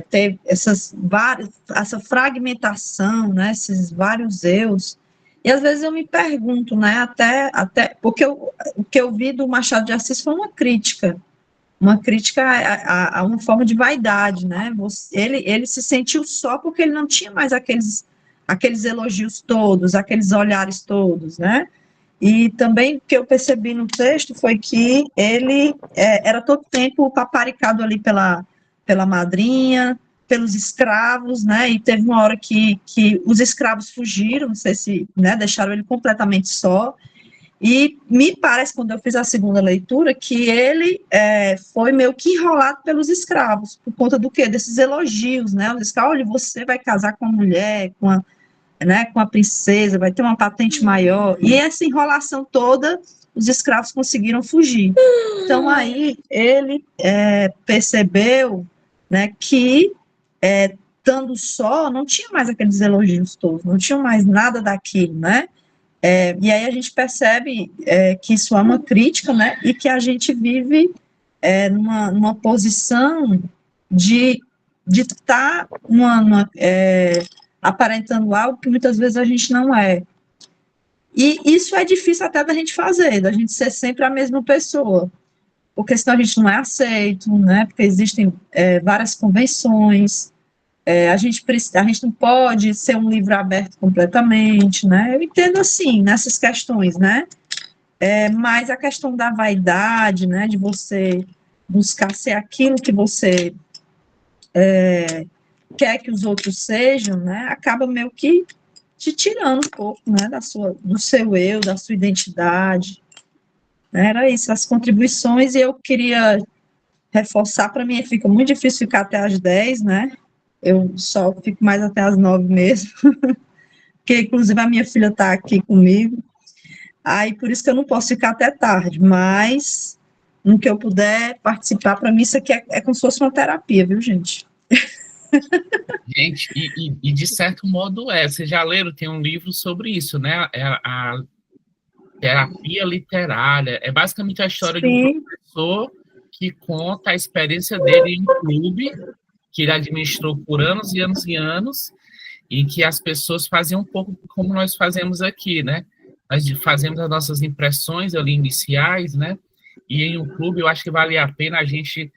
ter essa fragmentação, né, esses vários eus, e às vezes eu me pergunto, né, até porque o que eu vi do Machado de Assis foi uma crítica a uma forma de vaidade, né, ele se sentiu só porque ele não tinha mais aqueles elogios todos, aqueles olhares todos, né, e também o que eu percebi no texto foi que ele era todo tempo paparicado ali pela madrinha, pelos escravos, né, e teve uma hora que os escravos fugiram, não sei se, né, deixaram ele completamente só, e me parece, quando eu fiz a segunda leitura, que ele foi meio que enrolado pelos escravos, por conta do quê? Desses elogios, né, os escravos, olha, você vai casar com a mulher, com a princesa, vai ter uma patente maior, e essa enrolação toda, os escravos conseguiram fugir. Então, aí, ele percebeu, né, que, estando só, não tinha mais aqueles elogios todos, não tinha mais nada daquilo, né, e aí a gente percebe que isso é uma crítica, né, e que a gente vive numa posição de estar aparentando algo que muitas vezes a gente não é. E isso é difícil até da gente fazer, da gente ser sempre a mesma pessoa, porque senão a gente não é aceito, né, porque existem várias convenções, a gente não pode ser um livro aberto completamente, né, eu entendo assim, nessas questões, né, mas a questão da vaidade, né, de você buscar ser aquilo que você quer que os outros sejam, né, acaba meio que te tirando um pouco, né, do seu eu, da sua identidade, né, era isso, as contribuições, e eu queria reforçar, para mim fica muito difícil ficar até às 10, né, eu só fico mais até às 9 mesmo, porque inclusive a minha filha está aqui comigo, aí por isso que eu não posso ficar até tarde, mas no que eu puder participar, para mim isso aqui é como se fosse uma terapia, viu, gente? Gente, e de certo modo vocês já leram, tem um livro sobre isso, né? É a terapia literária. É basicamente a história de um Sim, professor que conta a experiência dele em um clube que ele administrou por anos e anos e anos, e que as pessoas faziam um pouco como nós fazemos aqui, né? Nós fazemos as nossas impressões ali iniciais, né? E em um clube eu acho que vale a pena a gente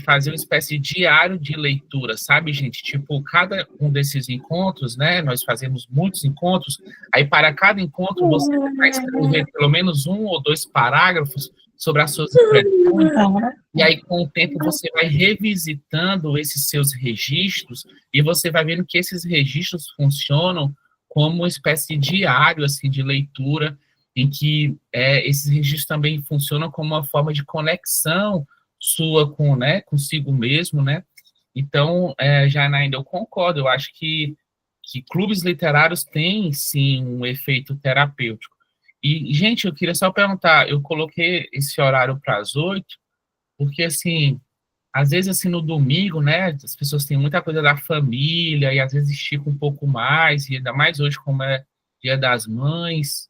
fazer uma espécie de diário de leitura, sabe, gente? Tipo, cada um desses encontros, né? Nós fazemos muitos encontros, aí para cada encontro você vai escrever pelo menos 1 ou 2 parágrafos sobre as suas impressões, e aí com o tempo você vai revisitando esses seus registros e você vai vendo que esses registros funcionam como uma espécie de diário assim de leitura, em que esses registros também funcionam como uma forma de conexão sua com, né, consigo mesmo, né? Então, Janaína, eu concordo, eu acho que clubes literários têm, sim, um efeito terapêutico. E, gente, eu queria só perguntar, eu coloquei esse horário para as 8, porque, assim, às vezes, assim, no domingo, né, as pessoas têm muita coisa da família, e às vezes estica um pouco mais, e ainda mais hoje, como é Dia das Mães,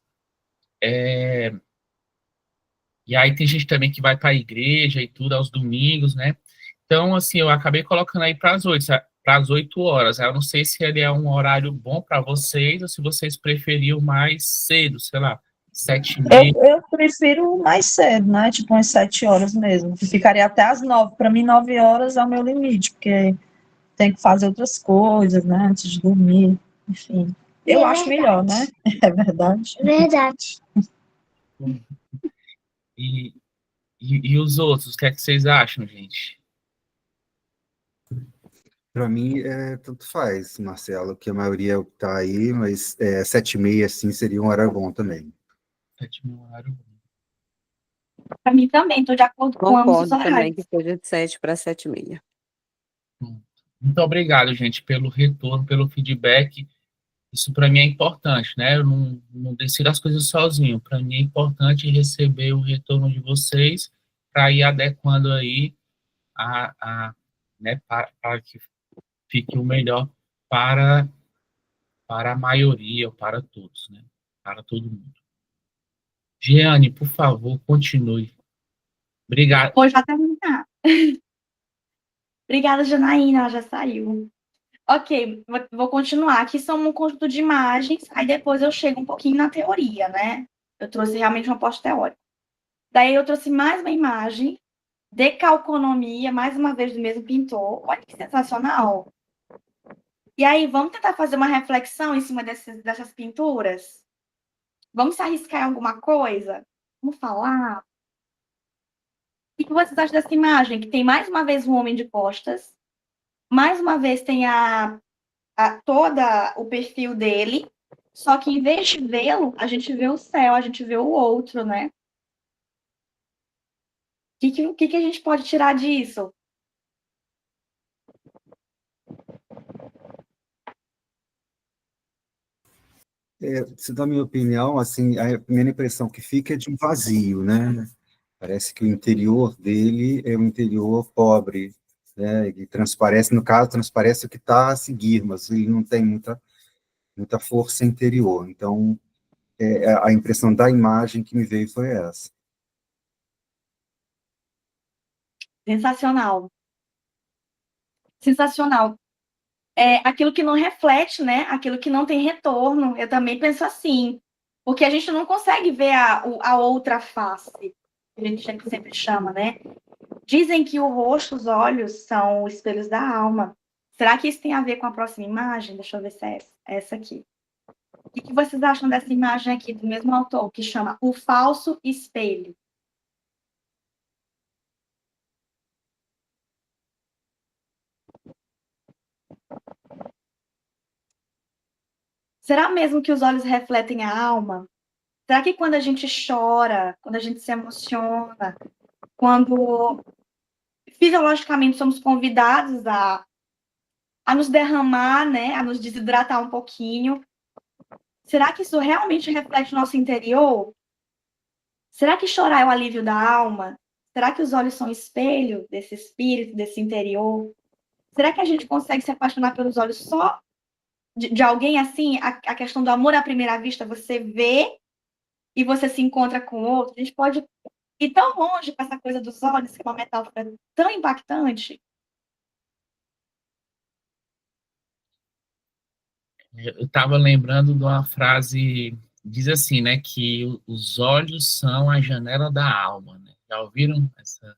e aí tem gente também que vai para a igreja e tudo aos domingos, né? Então, assim, eu acabei colocando aí para as 8 horas. Eu não sei se ele é um horário bom para vocês ou se vocês preferiam mais cedo, sei lá, 7h30. eu prefiro mais cedo, né? Tipo, umas 7 horas mesmo. Que ficaria até às 9. Para mim, 9 horas é o meu limite, porque tem que fazer outras coisas, né? Antes de dormir. Enfim. Eu acho melhor, né? É verdade. Verdade. E os outros, o que é que vocês acham, gente? Para mim, tanto faz, Marcelo, que a maioria é o que está aí, mas 7h30, assim, seria um horário bom também. 7h30 horário. Para mim também, estou de acordo com ambos os Concordo também horários. que seja de 7 para 7h30. Muito obrigado, gente, pelo retorno, pelo feedback. Isso para mim é importante, né? Eu não decido as coisas sozinho. Para mim é importante receber o retorno de vocês para ir adequando aí né, para que fique o melhor para, para a maioria, ou para todos, né? Para todo mundo. Giane, por favor, continue. Obrigado. Vou já terminar. Obrigada, Janaína, ela já saiu. Ok, vou continuar. Aqui são um conjunto de imagens, aí depois eu chego um pouquinho na teoria, né? Eu trouxe realmente uma parte teórica. Daí eu trouxe mais uma imagem, decalconomia, mais uma vez do mesmo pintor. Olha que sensacional. E aí, vamos tentar fazer uma reflexão em cima dessas pinturas? Vamos se arriscar em alguma coisa? Vamos falar? O que vocês acham dessa imagem? Que tem mais uma vez um homem de costas, mais uma vez tem toda o perfil dele, só que em vez de vê-lo, a gente vê o céu, a gente vê o outro, né? O que a gente pode tirar disso? Se dá a minha opinião, assim, a primeira impressão que fica é de um vazio, né? Parece que o interior dele é um interior pobre, né? E transparece, no caso, transparece o que está a seguir, mas ele não tem muita força interior. Então, a impressão da imagem que me veio foi essa. Sensacional. Sensacional. É aquilo que não reflete, né? Aquilo que não tem retorno. Eu também penso assim. Porque a gente não consegue ver a outra face. A gente sempre chama, né? Dizem que o rosto, os olhos, são os espelhos da alma. Será que isso tem a ver com a próxima imagem? Deixa eu ver se é essa aqui. O que vocês acham dessa imagem aqui, do mesmo autor, que chama O Falso Espelho? Será mesmo que os olhos refletem a alma? Será que quando a gente chora, quando a gente se emociona, quando fisiologicamente somos convidados a nos derramar, né, a nos desidratar um pouquinho, será que isso realmente reflete o nosso interior? Será que chorar é o alívio da alma? Será que os olhos são espelho desse espírito, desse interior? Será que a gente consegue se apaixonar pelos olhos só de alguém assim? A questão do amor à primeira vista, você vê e você se encontra com o outro. A gente pode ir tão longe com essa coisa dos olhos, que é uma metáfora tão impactante. Eu estava lembrando de uma frase, diz assim, né, que os olhos são a janela da alma, né? Já ouviram essa?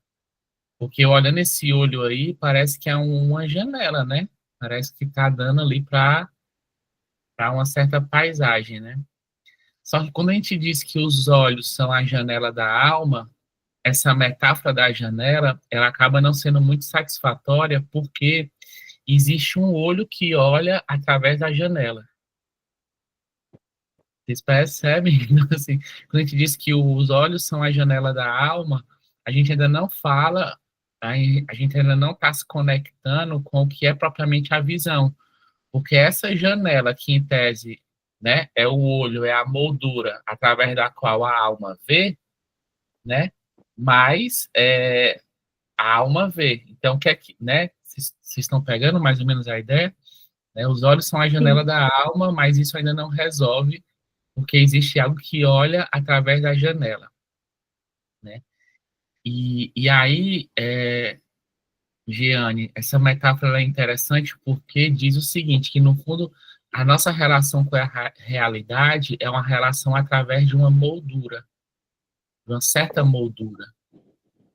Porque olhando esse olho aí, parece que é uma janela, né? Parece que está dando ali para uma certa paisagem, né? Só que quando a gente diz que os olhos são a janela da alma, essa metáfora da janela, ela acaba não sendo muito satisfatória, porque existe um olho que olha através da janela. Vocês percebem? Então, assim, quando a gente diz que os olhos são a janela da alma, a gente ainda não fala, a gente ainda não está se conectando com o que é propriamente a visão. Porque essa janela, que em tese, né, é o olho, é a moldura através da qual a alma vê, né, mas a alma vê. Então, que é que, né, vocês estão pegando mais ou menos a ideia? Né, os olhos são a janela Sim. da alma, mas isso ainda não resolve, porque existe algo que olha através da janela, né? E aí, Giane, essa metáfora é interessante porque diz o seguinte, que no fundo a nossa relação com a realidade é uma relação através de uma moldura, de uma certa moldura.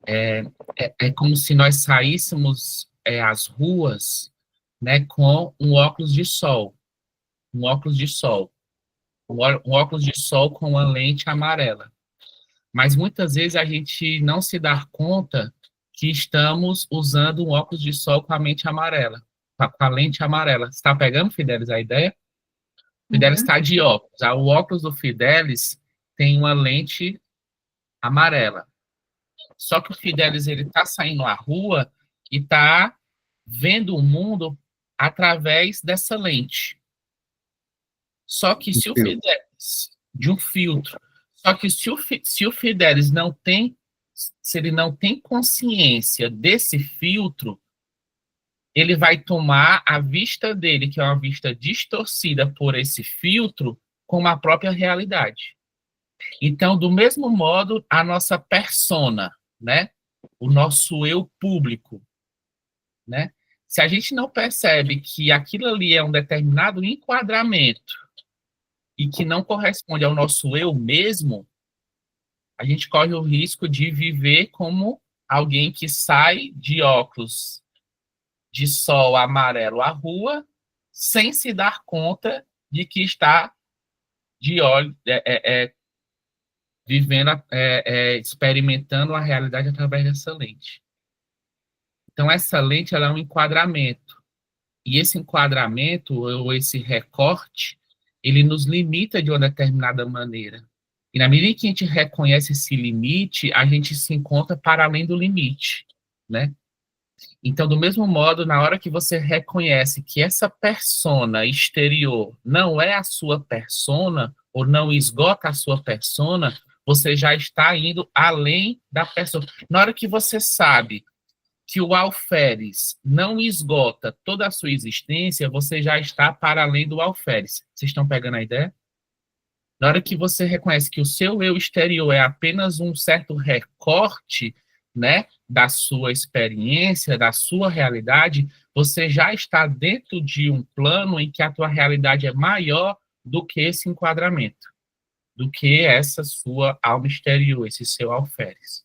É como se nós saíssemos às ruas, né, com um óculos de sol, um óculos de sol, um óculos de sol com uma lente amarela. Mas muitas vezes a gente não se dá conta que estamos usando um óculos de sol com a lente amarela. Com a lente amarela. Você está pegando, Fidelis, a ideia? O Fidelis está de óculos. O óculos do Fidelis tem uma lente amarela. Só que o Fidelis está saindo à rua e está vendo o mundo através dessa lente. Só que Um se o filtro. Fidelis, de um filtro, só que se o Fidelis não tem, se ele não tem consciência desse filtro, ele vai tomar a vista dele, que é uma vista distorcida por esse filtro, como a própria realidade. Então, do mesmo modo, a nossa persona, né? O nosso eu público, né? Se a gente não percebe que aquilo ali é um determinado enquadramento e que não corresponde ao nosso eu mesmo, a gente corre o risco de viver como alguém que sai de óculos de sol amarelo à rua sem se dar conta de que está de olho, vivendo, experimentando a realidade através dessa lente. Então, essa lente ela é um enquadramento. E esse enquadramento, ou esse recorte, ele nos limita de uma determinada maneira. E na medida que a gente reconhece esse limite, a gente se encontra para além do limite, né? Então, do mesmo modo, na hora que você reconhece que essa persona exterior não é a sua persona, ou não esgota a sua persona, você já está indo além da persona. Na hora que você sabe que o alferes não esgota toda a sua existência, você já está para além do alferes. Vocês estão pegando a ideia? Na hora que você reconhece que o seu eu exterior é apenas um certo recorte, né, da sua experiência, da sua realidade, você já está dentro de um plano em que a tua realidade é maior do que esse enquadramento, do que essa sua alma exterior, esse seu alferes.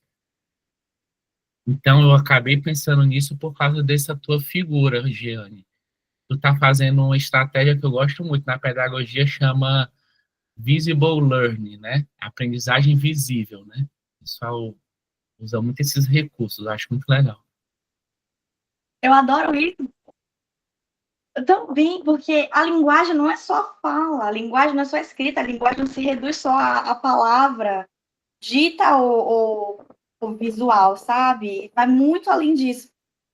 Então, eu acabei pensando nisso por causa dessa tua figura, Giane. Tu tá fazendo uma estratégia que eu gosto muito na pedagogia, chama visible learning, né? Aprendizagem visível, né? O pessoal usa muito esses recursos, acho muito legal. Eu adoro isso. Eu também, porque a linguagem não é só fala, a linguagem não é só escrita, a linguagem não se reduz só à palavra dita ou visual, sabe? Vai muito além disso.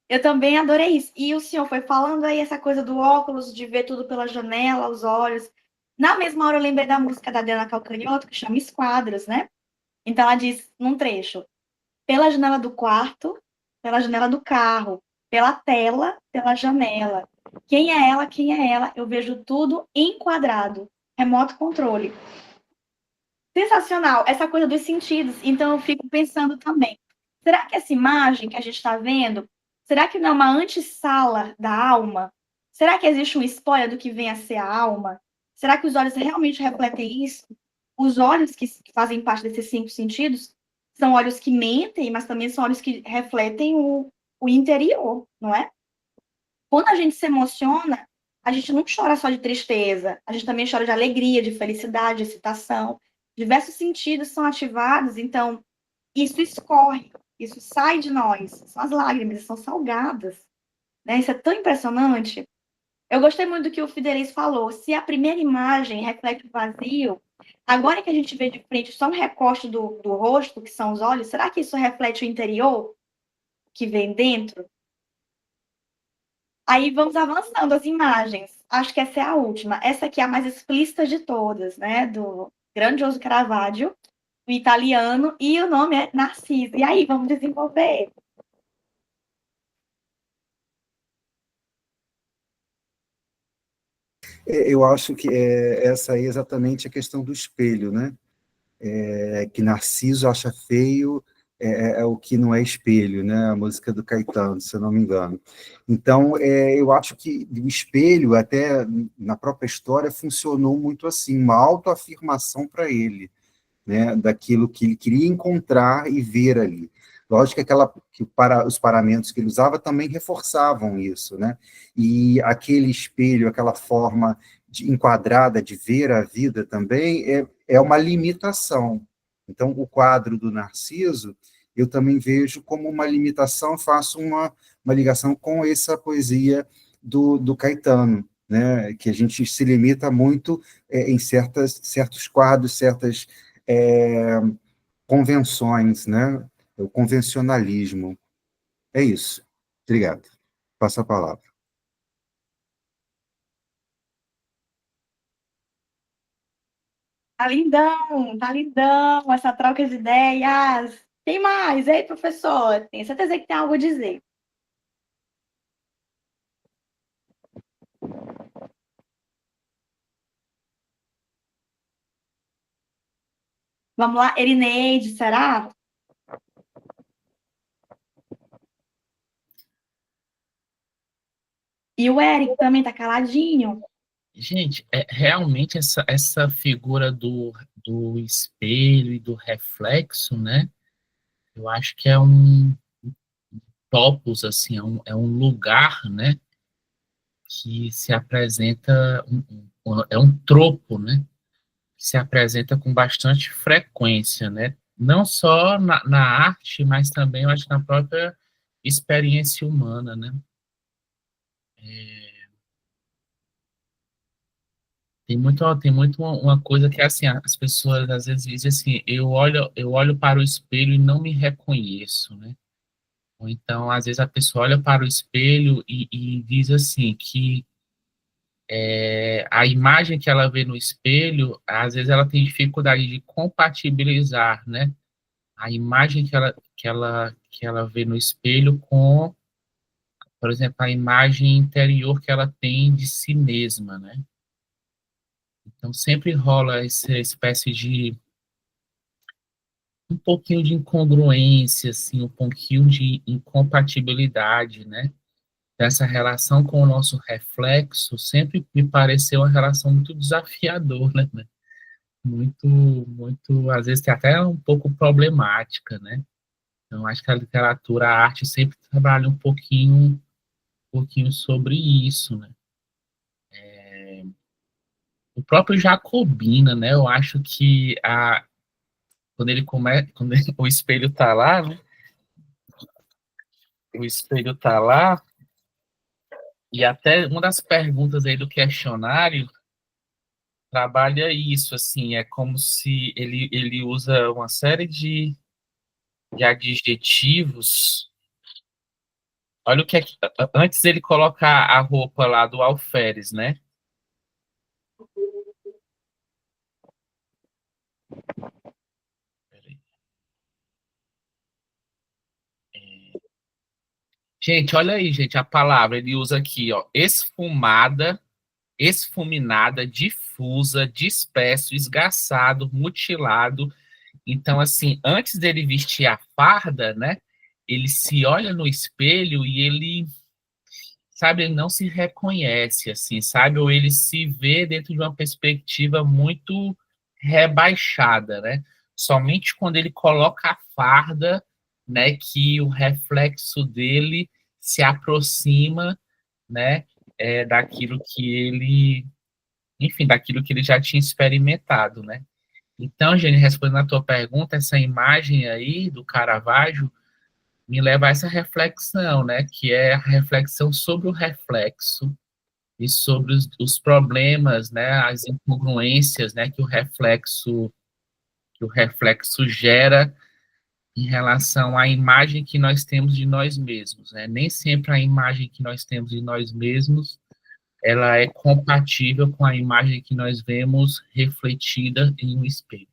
Eu também adorei isso. E o senhor foi falando aí essa coisa do óculos, de ver tudo pela janela, os olhos. Na mesma hora eu lembrei da música da Diana Calcanhoto, que chama Esquadros, né? Então ela diz num trecho: pela janela do quarto, pela janela do carro, pela tela, pela janela. Quem é ela? Quem é ela? Eu vejo tudo enquadrado. Remoto controle. Sensacional, essa coisa dos sentidos. Então eu fico pensando também, será que essa imagem que a gente está vendo, será que não é uma antessala da alma? Será que existe um spoiler do que vem a ser a alma? Será que os olhos realmente refletem isso? Os olhos que fazem parte desses 5 sentidos são olhos que mentem, mas também são olhos que refletem o interior, não é? Quando a gente se emociona, a gente não chora só de tristeza, a gente também chora de alegria, de felicidade, de excitação. Diversos sentidos são ativados, então isso escorre, isso sai de nós. São as lágrimas, são salgadas, né? Isso é tão impressionante. Eu gostei muito do que o Fidelis falou. Se a primeira imagem reflete o vazio, agora que a gente vê de frente só um recorte do rosto, que são os olhos, será que isso reflete o interior que vem dentro? Aí vamos avançando as imagens. Acho que essa é a última. Essa aqui é a mais explícita de todas, né? Do grandioso Caravaggio, o italiano, e o nome é Narciso. E aí, vamos desenvolver. Eu acho que essa aí é exatamente a questão do espelho, né? Que Narciso acha feio é o que não é espelho, né? A música do Caetano, se eu não me engano. Então, eu acho que o espelho, até na própria história, funcionou muito assim, uma autoafirmação para ele, né? Daquilo que ele queria encontrar e ver ali. Lógico que os paramentos que ele usava também reforçavam isso, né? E aquele espelho, aquela forma enquadrada de ver a vida também é uma limitação. Então, o quadro do Narciso, eu também vejo como uma limitação, faço uma ligação com essa poesia do Caetano, né? Que a gente se limita muito em certos quadros, certas é, convenções, né? O convencionalismo. É isso. Obrigado. Passa a palavra. Tá lindão essa troca de ideias. Tem mais? Ei, professor, tenho certeza que tem algo a dizer. Vamos lá, Erineide, será? E o Eric também tá caladinho. Gente, realmente essa figura do espelho e do reflexo, né? Eu acho que é um topos, assim, é um lugar, né? Que se apresenta, é um tropo, né? Que se apresenta com bastante frequência, né? Não só na arte, mas também, eu acho, na própria experiência humana, né? Tem muito uma coisa que é assim, as pessoas às vezes dizem assim, eu olho para o espelho e não me reconheço, né? Ou então, às vezes a pessoa olha para o espelho e diz assim que a imagem que ela vê no espelho, às vezes ela tem dificuldade de compatibilizar, né? A imagem que ela vê no espelho com, por exemplo, a imagem interior que ela tem de si mesma, né? Então sempre rola essa espécie de um pouquinho de incongruência, assim, um pouquinho de incompatibilidade, né? Essa relação com o nosso reflexo sempre me pareceu uma relação muito desafiadora, né? Muito, muito, às vezes até um pouco problemática, né? Então, acho que a literatura, a arte sempre trabalha um pouquinho sobre isso, né? O próprio Jacobina, né? Eu acho que quando o espelho tá lá, né? O espelho tá lá, e até uma das perguntas aí do questionário trabalha isso, assim, é como se ele usa uma série de adjetivos. Olha o que é que, antes ele colocar a roupa lá do alferes, né? Peraí. Gente, olha aí, gente, a palavra ele usa aqui, ó, esfumada, esfuminada, difusa, disperso, esgaçado, mutilado. Então, assim, antes dele vestir a farda, né? Ele se olha no espelho e ele, sabe, ele não se reconhece, assim, sabe? Ou ele se vê dentro de uma perspectiva muito rebaixada, né? Somente quando ele coloca a farda, né, que o reflexo dele se aproxima, né, daquilo que ele, enfim, daquilo que ele já tinha experimentado, né? Então, Jenny, respondendo a tua pergunta, essa imagem aí do Caravaggio me leva a essa reflexão, né, que é a reflexão sobre o reflexo e sobre os problemas, né, as incongruências, né, que o reflexo gera em relação à imagem que nós temos de nós mesmos, né? Nem sempre a imagem que nós temos de nós mesmos ela é compatível com a imagem que nós vemos refletida em um espelho.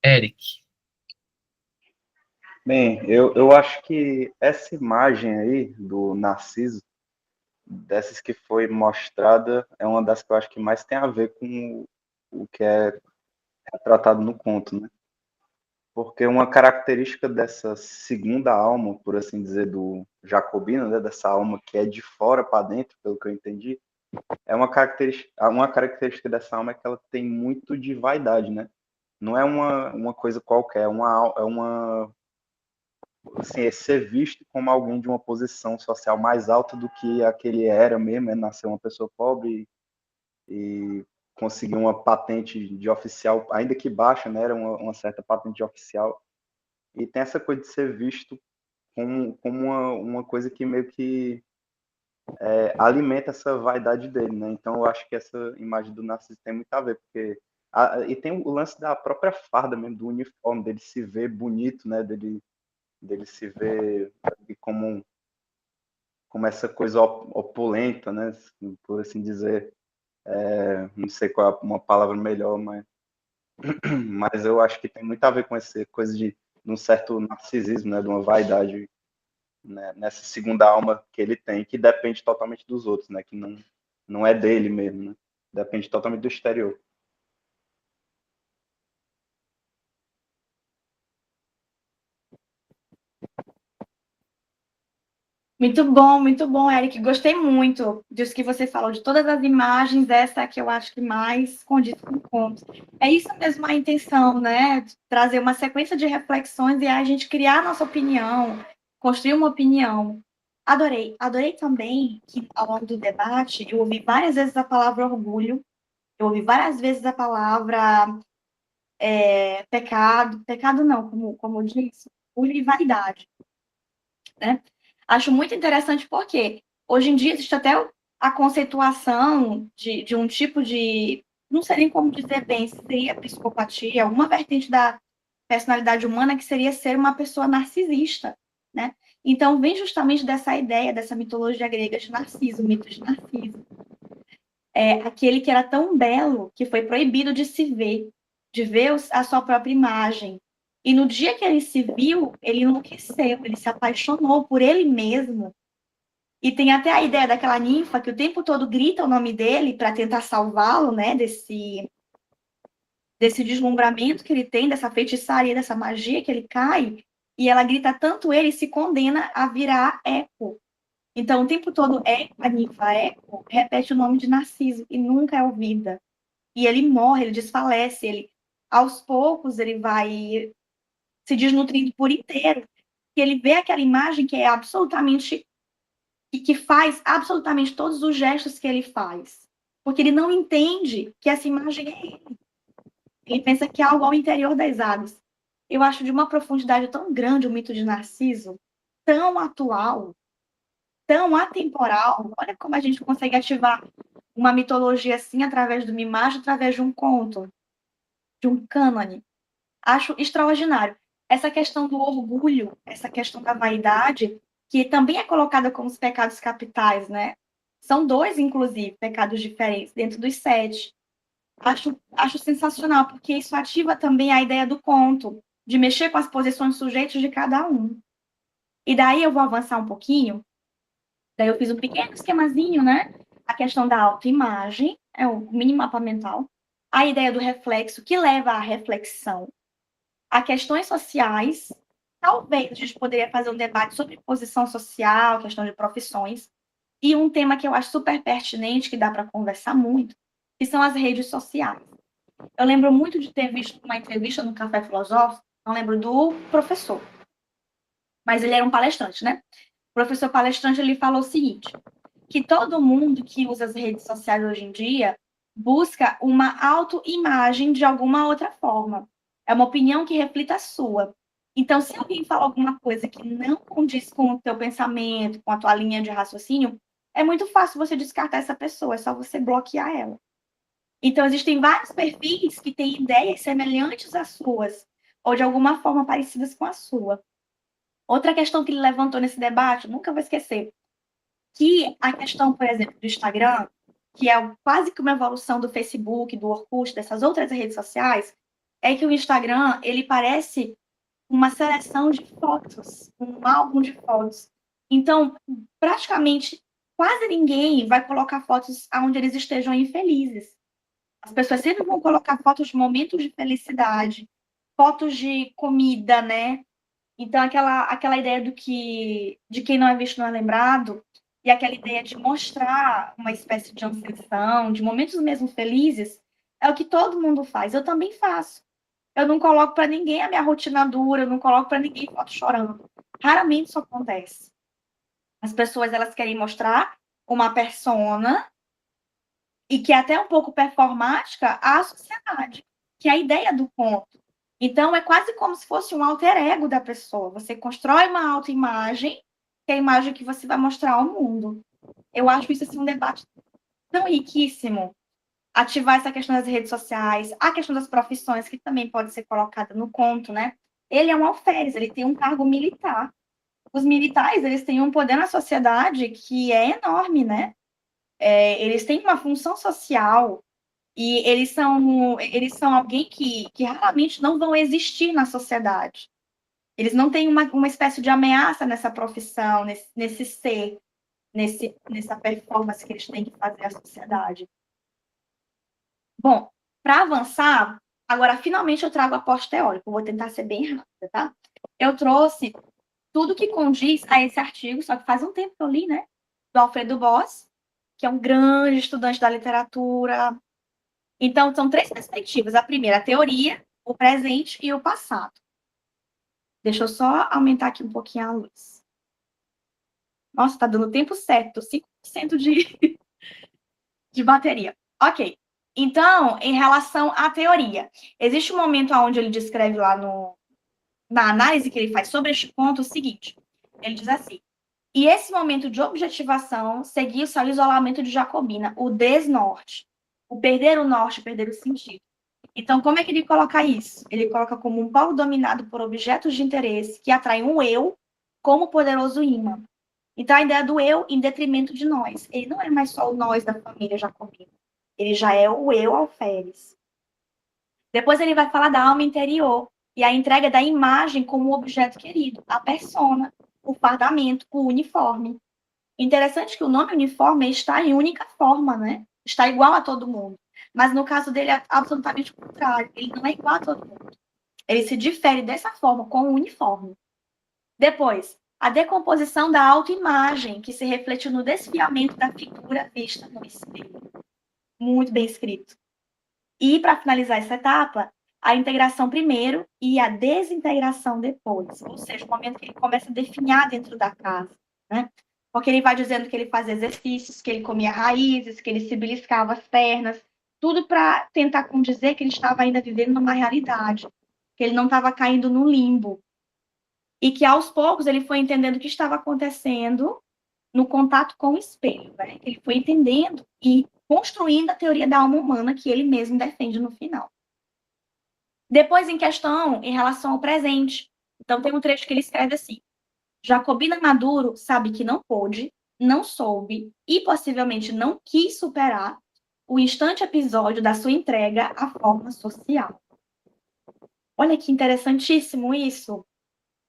Eric. Bem, eu acho que essa imagem aí do Narciso, dessas que foi mostrada, é uma das que eu acho que mais tem a ver com o que é retratado no conto, né? Porque uma característica dessa segunda alma, por assim dizer, do Jacobino, né, dessa alma que é de fora para dentro, pelo que eu entendi, é uma característica dessa alma é que ela tem muito de vaidade, né? Não é uma coisa qualquer, é uma assim, é ser visto como alguém de uma posição social mais alta do que aquele era mesmo, é nascer uma pessoa pobre e conseguir uma patente de oficial, ainda que baixa, né? Era uma certa patente de oficial. E tem essa coisa de ser visto como uma coisa que meio que alimenta essa vaidade dele, né? Então eu acho que essa imagem do Narciso tem muito a ver, porque e tem o lance da própria farda mesmo, do uniforme, dele se ver bonito, né? Dele se ver como essa coisa opulenta, né? Por assim dizer. Não sei qual é uma palavra melhor, mas mas eu acho que tem muito a ver com essa coisa de um certo narcisismo, né, de uma vaidade, né, nessa segunda alma que ele tem, que depende totalmente dos outros, né, que não é dele mesmo, né, depende totalmente do exterior. Muito bom, Eric. Gostei muito disso que você falou, de todas as imagens, essa é que eu acho que mais condiz com o conto. É isso mesmo a intenção, né? De trazer uma sequência de reflexões e a gente criar a nossa opinião, construir uma opinião. Adorei. Adorei também que, ao longo do debate, eu ouvi várias vezes a palavra orgulho, eu ouvi várias vezes a palavra pecado não, como eu disse, orgulho e vaidade, né? Acho muito interessante porque hoje em dia existe até a conceituação de um tipo de, não sei nem como dizer bem, se seria psicopatia, alguma vertente da personalidade humana que seria ser uma pessoa narcisista, né? Então, vem justamente dessa ideia, dessa mitologia grega de Narciso, o mito de Narciso. É aquele que era tão belo que foi proibido de ver a sua própria imagem. E no dia que ele se viu, ele enlouqueceu, ele se apaixonou por ele mesmo. E tem até a ideia daquela ninfa que o tempo todo grita o nome dele para tentar salvá-lo, né, desse deslumbramento que ele tem, dessa feitiçaria, dessa magia que ele cai, e ela grita tanto ele se condena a virar Eco. Então, o tempo todo, Eco, a ninfa Eco, repete o nome de Narciso e nunca é ouvida. E ele morre, ele desfalece, ele, aos poucos, ele vai se desnutrindo por inteiro. E ele vê aquela imagem que é absolutamente, e que faz absolutamente todos os gestos que ele faz. Porque ele não entende que essa imagem é ele. Ele pensa que é algo ao interior das águas. Eu acho de uma profundidade tão grande o mito de Narciso, tão atual, tão atemporal. Olha como a gente consegue ativar uma mitologia assim através de uma imagem, através de um conto, de um cânone. Acho extraordinário. Essa questão do orgulho, essa questão da vaidade, que também é colocada como os pecados capitais, né? São dois, inclusive, pecados diferentes, dentro dos 7. Acho sensacional, porque isso ativa também a ideia do conto, de mexer com as posições sujeitos de cada um. E daí eu vou avançar um pouquinho, daí eu fiz um pequeno esquemazinho, né? A questão da autoimagem, é o mini mapa mental, a ideia do reflexo, que leva à reflexão, a questões sociais, talvez a gente poderia fazer um debate sobre posição social, questão de profissões, e um tema que eu acho super pertinente, que dá para conversar muito, que são as redes sociais. Eu lembro muito de ter visto uma entrevista no Café Filosófico, não lembro do professor, mas ele era um palestrante, né? O professor palestrante, ele falou o seguinte, que todo mundo que usa as redes sociais hoje em dia busca uma autoimagem de alguma outra forma. É uma opinião que reflita a sua. Então, se alguém fala alguma coisa que não condiz com o teu pensamento, com a tua linha de raciocínio, é muito fácil você descartar essa pessoa, é só você bloquear ela. Então, existem vários perfis que têm ideias semelhantes às suas, ou de alguma forma parecidas com a sua. Outra questão que ele levantou nesse debate, nunca vou esquecer, que a questão, por exemplo, do Instagram, que é quase que uma evolução do Facebook, do Orkut, dessas outras redes sociais, é que o Instagram, ele parece uma seleção de fotos, um álbum de fotos. Então, praticamente, quase ninguém vai colocar fotos onde eles estejam infelizes. As pessoas sempre vão colocar fotos de momentos de felicidade, fotos de comida, né? Então, aquela ideia de quem não é visto não é lembrado, e aquela ideia de mostrar uma espécie de ascensão, de momentos mesmo felizes, é o que todo mundo faz. Eu também faço. Eu não coloco para ninguém a minha rotina dura, eu não coloco para ninguém foto chorando. Raramente isso acontece. As pessoas, elas querem mostrar uma persona e que é até um pouco performática à sociedade, que é a ideia do conto. Então, é quase como se fosse um alter ego da pessoa. Você constrói uma autoimagem, que é a imagem que você vai mostrar ao mundo. Eu acho isso assim, um debate tão riquíssimo. Ativar essa questão das redes sociais, a questão das profissões, que também pode ser colocada no conto, né? Ele é um alferes, ele tem um cargo militar. Os militares, eles têm um poder na sociedade que é enorme, né? Eles têm uma função social, E eles são alguém que raramente não vão existir na sociedade. Eles não têm uma espécie de ameaça nessa profissão, nesse ser, nessa performance que eles têm que fazer à sociedade. Bom, para avançar, agora finalmente eu trago a aporte teórico, vou tentar ser bem rápida, tá? Eu trouxe tudo que condiz a esse artigo, só que faz um tempo que eu li, né? Do Alfredo Boss, que é um grande estudante da literatura. Então, são 3 perspectivas. A primeira, a teoria, o presente e o passado. Deixa eu só aumentar aqui um pouquinho a luz. Nossa, tá dando o tempo certo, 5% de bateria. Ok. Então, em relação à teoria, existe um momento onde ele descreve lá na análise que ele faz sobre este ponto o seguinte. Ele diz assim: e esse momento de objetivação seguiu-se ao isolamento de Jacobina, o desnorte, o perder o norte, perder o sentido. Então, como é que ele coloca isso? Ele coloca como um polo dominado por objetos de interesse que atraem um eu como poderoso imã. Então, a ideia do eu em detrimento de nós. Ele não é mais só o nós da família Jacobina. Ele já é o eu alferes. Depois ele vai falar da alma interior e a entrega da imagem como objeto querido, a persona, o fardamento, o uniforme. Interessante que o nome uniforme está em única forma, né? Está igual a todo mundo. Mas no caso dele é absolutamente o contrário. Ele não é igual a todo mundo. Ele se difere dessa forma, com o uniforme. Depois, a decomposição da autoimagem, que se reflete no desfiamento da figura vista no espelho. Muito bem escrito. E, para finalizar essa etapa, a integração primeiro e a desintegração depois. Ou seja, o momento que ele começa a definhar dentro da casa, né? Porque ele vai dizendo que ele fazia exercícios, que ele comia raízes, que ele se beliscava as pernas, tudo para tentar condizer que ele estava ainda vivendo numa realidade, que ele não estava caindo no limbo. E que, aos poucos, ele foi entendendo o que estava acontecendo no contato com o espelho, né? Ele foi entendendo e construindo a teoria da alma humana que ele mesmo defende no final. Depois, em questão, em relação ao presente. Então, tem um trecho que ele escreve assim: Jacobina Maduro sabe que não pôde, não soube e possivelmente não quis superar o instante episódio da sua entrega à forma social. Olha que interessantíssimo isso.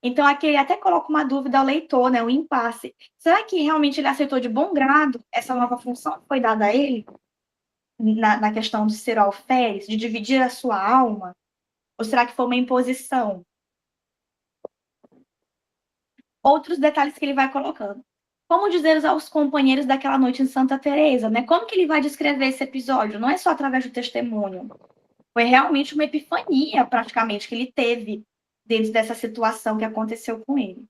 Então, aqui ele até coloca uma dúvida ao leitor, né, um impasse. Será que realmente ele aceitou de bom grado essa nova função que foi dada a ele, na questão de ser alferes, de dividir a sua alma? Ou será que foi uma imposição? Outros detalhes que ele vai colocando. Como dizer aos companheiros daquela noite em Santa Teresa, né? Como que ele vai descrever esse episódio? Não é só através do testemunho. Foi realmente uma epifania, praticamente, que ele teve dentro dessa situação que aconteceu com ele.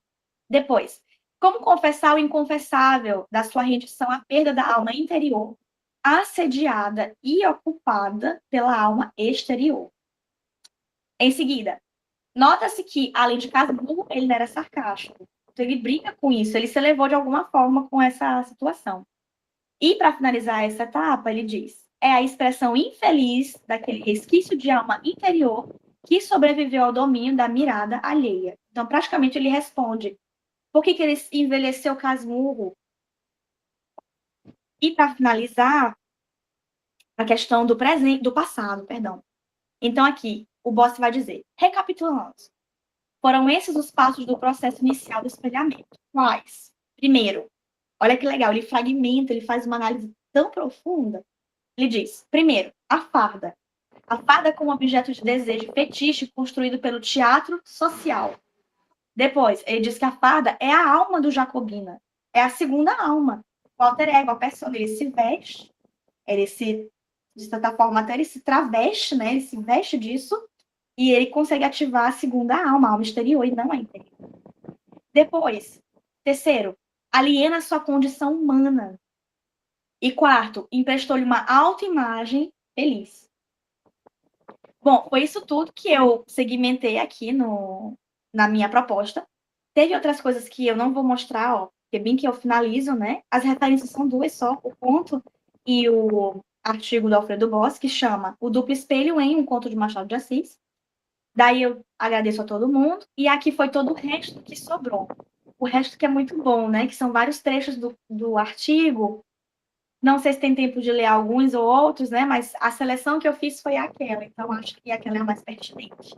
Depois, como confessar o inconfessável da sua rendição à perda da alma interior, assediada e ocupada pela alma exterior. Em seguida, nota-se que, além de Casmurro, ele não era sarcástico. Então, ele brinca com isso, ele se elevou de alguma forma com essa situação. E, para finalizar essa etapa, ele diz: é a expressão infeliz daquele resquício de alma interior que sobreviveu ao domínio da mirada alheia. Então, praticamente, ele responde: por que ele envelheceu Casmurro? E, para finalizar, a questão do presente, do passado, perdão. Então, aqui, o Boss vai dizer: recapitulando, foram esses os passos do processo inicial do espelhamento. Quais? Primeiro, olha que legal, ele fragmenta, ele faz uma análise tão profunda. Ele diz: primeiro, a farda. A farda como objeto de desejo e fetiche construído pelo teatro social. Depois, ele diz que a farda é a alma do Jacobina. É a segunda alma. O alter ego, a pessoa, ele se veste, ele se, de certa forma, até ele se traveste, né? Ele se veste disso e ele consegue ativar a segunda alma, a alma exterior e não a interior. Depois, terceiro, aliena sua condição humana. E quarto, emprestou-lhe uma autoimagem feliz. Bom, foi isso tudo que eu segmentei aqui na minha proposta. Teve outras coisas que eu não vou mostrar, ó, porque bem que eu finalizo, né? As referências são 2 só, o conto e o artigo do Alfredo Boss, que chama O Duplo Espelho em um Conto de Machado de Assis. Daí eu agradeço a todo mundo. E aqui foi todo o resto que sobrou. O resto que é muito bom, né? Que são vários trechos do artigo Não sei se tem tempo de ler alguns ou outros, né? Mas a seleção que eu fiz foi aquela, então acho que aquela é a mais pertinente.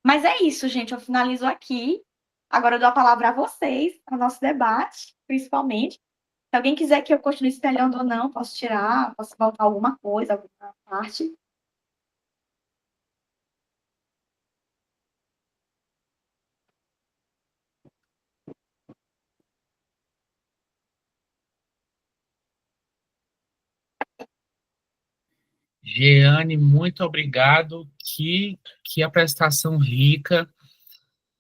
Mas é isso, gente. Eu finalizo aqui. Agora eu dou a palavra a vocês, ao nosso debate, principalmente. Se alguém quiser que eu continue espelhando ou não, posso tirar, posso voltar alguma coisa, alguma parte. Jeane, muito obrigado. Que apresentação rica.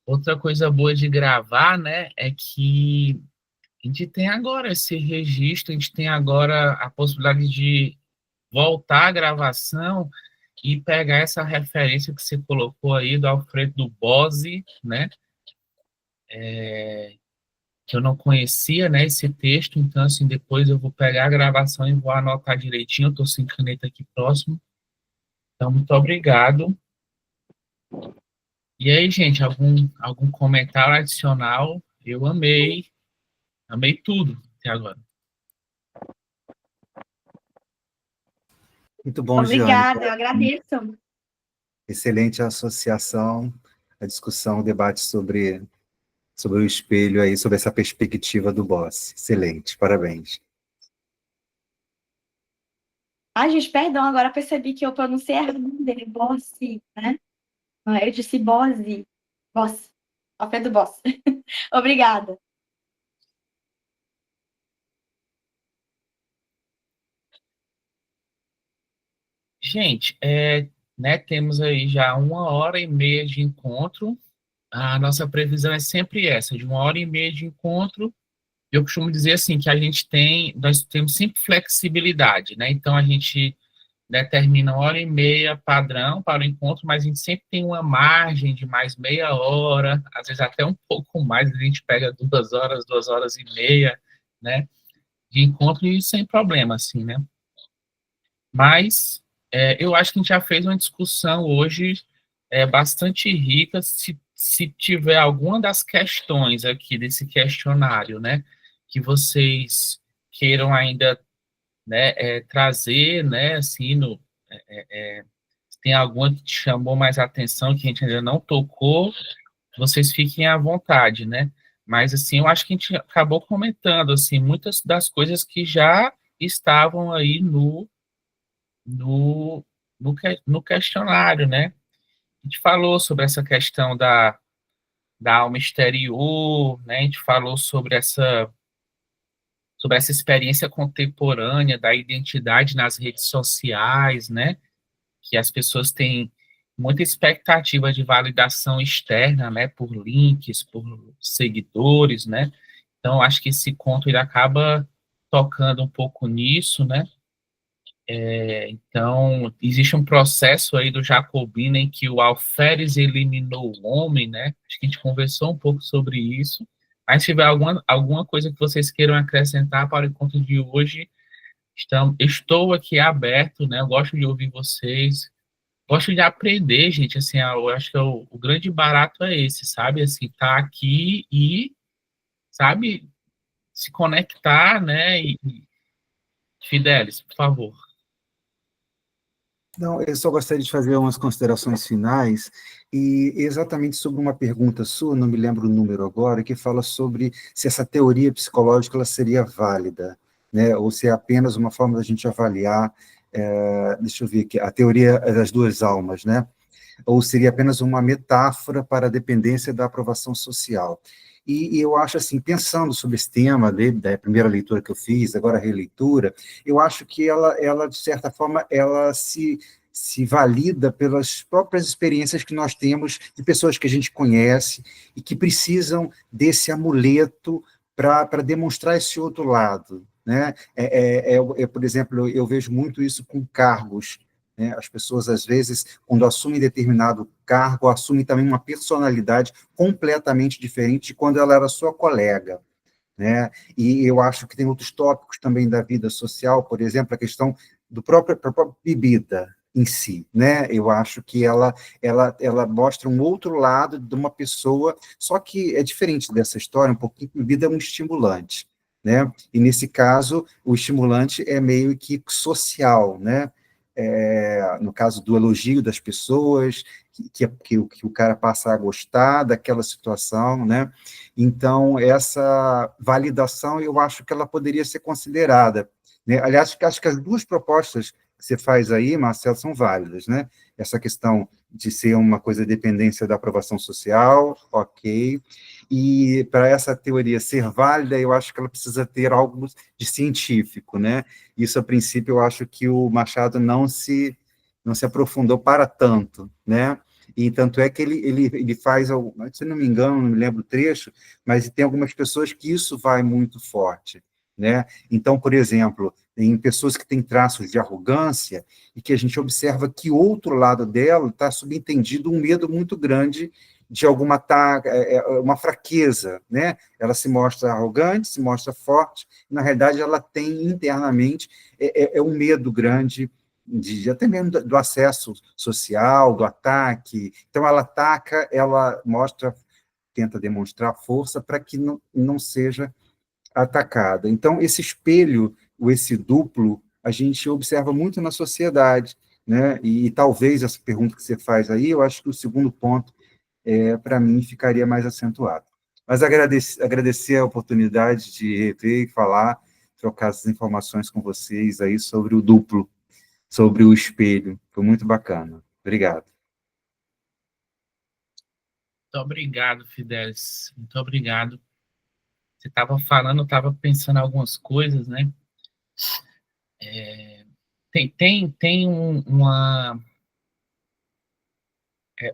Outra coisa boa de gravar, né, é que a gente tem agora esse registro, a gente tem agora a possibilidade de voltar à gravação e pegar essa referência que você colocou aí do Alfredo Bozzi, né, que eu não conhecia, né, esse texto, então, assim, depois eu vou pegar a gravação e vou anotar direitinho, eu estou sem caneta aqui próximo. Então, muito obrigado. E aí, gente, algum comentário adicional? Eu amei tudo até agora. Muito bom, Giane. Obrigada, eu agradeço. Excelente a associação, a discussão, o debate sobre o espelho aí, sobre essa perspectiva do Boss. Excelente, parabéns. Ai, gente, perdão, agora percebi que eu pronunciei errado o nome dele, Bossi, né? Eu disse Bossi. Boss. Alfredo Boss. Obrigada. Gente, né, temos aí já 1h30 de encontro. A nossa previsão é sempre essa, de 1h30 de encontro. Eu costumo dizer assim que nós temos sempre flexibilidade, né? Então a gente determina 1h30 padrão para o encontro, mas a gente sempre tem uma margem de mais meia hora, às vezes até um pouco mais, a gente pega 2 horas, 2h30, né? De encontro e sem problema, assim, né? Mas eu acho que a gente já fez uma discussão hoje bastante rica. Se tiver alguma das questões aqui desse questionário, né, que vocês queiram ainda, né, trazer, né, assim, se tem alguma que te chamou mais atenção, que a gente ainda não tocou, vocês fiquem à vontade, né? Mas, assim, eu acho que a gente acabou comentando, assim, muitas das coisas que já estavam aí no, no questionário, né? A gente falou sobre essa questão da alma exterior, né? A gente falou sobre essa experiência contemporânea da identidade nas redes sociais, né? Que as pessoas têm muita expectativa de validação externa, né? Por links, por seguidores, né? Então, acho que esse conto ele acaba tocando um pouco nisso, né? Então, existe um processo aí do Jacobino em que o alferes eliminou o homem, né? Acho que a gente conversou um pouco sobre isso. Mas se tiver alguma coisa que vocês queiram acrescentar para o encontro de hoje, estou aqui aberto, né? Eu gosto de ouvir vocês, gosto de aprender, gente. Assim, eu acho que o grande barato é esse, sabe? Assim, tá aqui e, sabe, se conectar, né? Fidelis, por favor. Não, eu só gostaria de fazer umas considerações finais, e exatamente sobre uma pergunta sua, não me lembro o número agora, que fala sobre se essa teoria psicológica ela seria válida, né, ou se é apenas uma forma da gente avaliar, deixa eu ver aqui, a teoria das duas almas, né, ou seria apenas uma metáfora para a dependência da aprovação social. E eu acho assim, pensando sobre esse tema da primeira leitura que eu fiz, agora a releitura, eu acho que ela de certa forma, ela se valida pelas próprias experiências que nós temos de pessoas que a gente conhece e que precisam desse amuleto para demonstrar esse outro lado, né? Por exemplo, eu vejo muito isso com cargos, né? As pessoas, às vezes, quando assumem determinado cargo, assumem também uma personalidade completamente diferente de quando ela era sua colega, né? E eu acho que tem outros tópicos também da vida social, por exemplo, a questão da própria bebida em si, né? Eu acho que ela mostra um outro lado de uma pessoa, só que é diferente dessa história, um pouquinho, bebida é um estimulante, né? E, nesse caso, o estimulante é meio que social, né? No caso do elogio das pessoas, que o cara passa a gostar daquela situação, né? Então, essa validação, eu acho que ela poderia ser considerada, né? Aliás, acho que as duas propostas que você faz aí, Marcelo, são válidas, né? Essa questão de ser uma coisa de dependência da aprovação social, ok, e para essa teoria ser válida, eu acho que ela precisa ter algo de científico, né? Isso, a princípio, eu acho que o Machado não se aprofundou para tanto, né? E tanto é que ele faz, se não me engano, não me lembro o trecho, mas tem algumas pessoas que isso vai muito forte, né? Então, por exemplo, em pessoas que têm traços de arrogância e que a gente observa que o outro lado dela está subentendido um medo muito grande de uma fraqueza, né? Ela se mostra arrogante, se mostra forte, e, na realidade, ela tem internamente um medo grande até mesmo do acesso social, do ataque. Então, ela ataca, ela tenta demonstrar força para que não seja atacada. Então, esse espelho, ou esse duplo, a gente observa muito na sociedade, né? E talvez essa pergunta que você faz aí, eu acho que o segundo ponto, para mim, ficaria mais acentuado. Mas agradecer a oportunidade de rever e falar, trocar essas informações com vocês aí sobre o duplo, sobre o espelho. Foi muito bacana. Obrigado. Muito obrigado, Fidelis. Muito obrigado. Você estava falando, eu estava pensando em algumas coisas, né? Tem uma...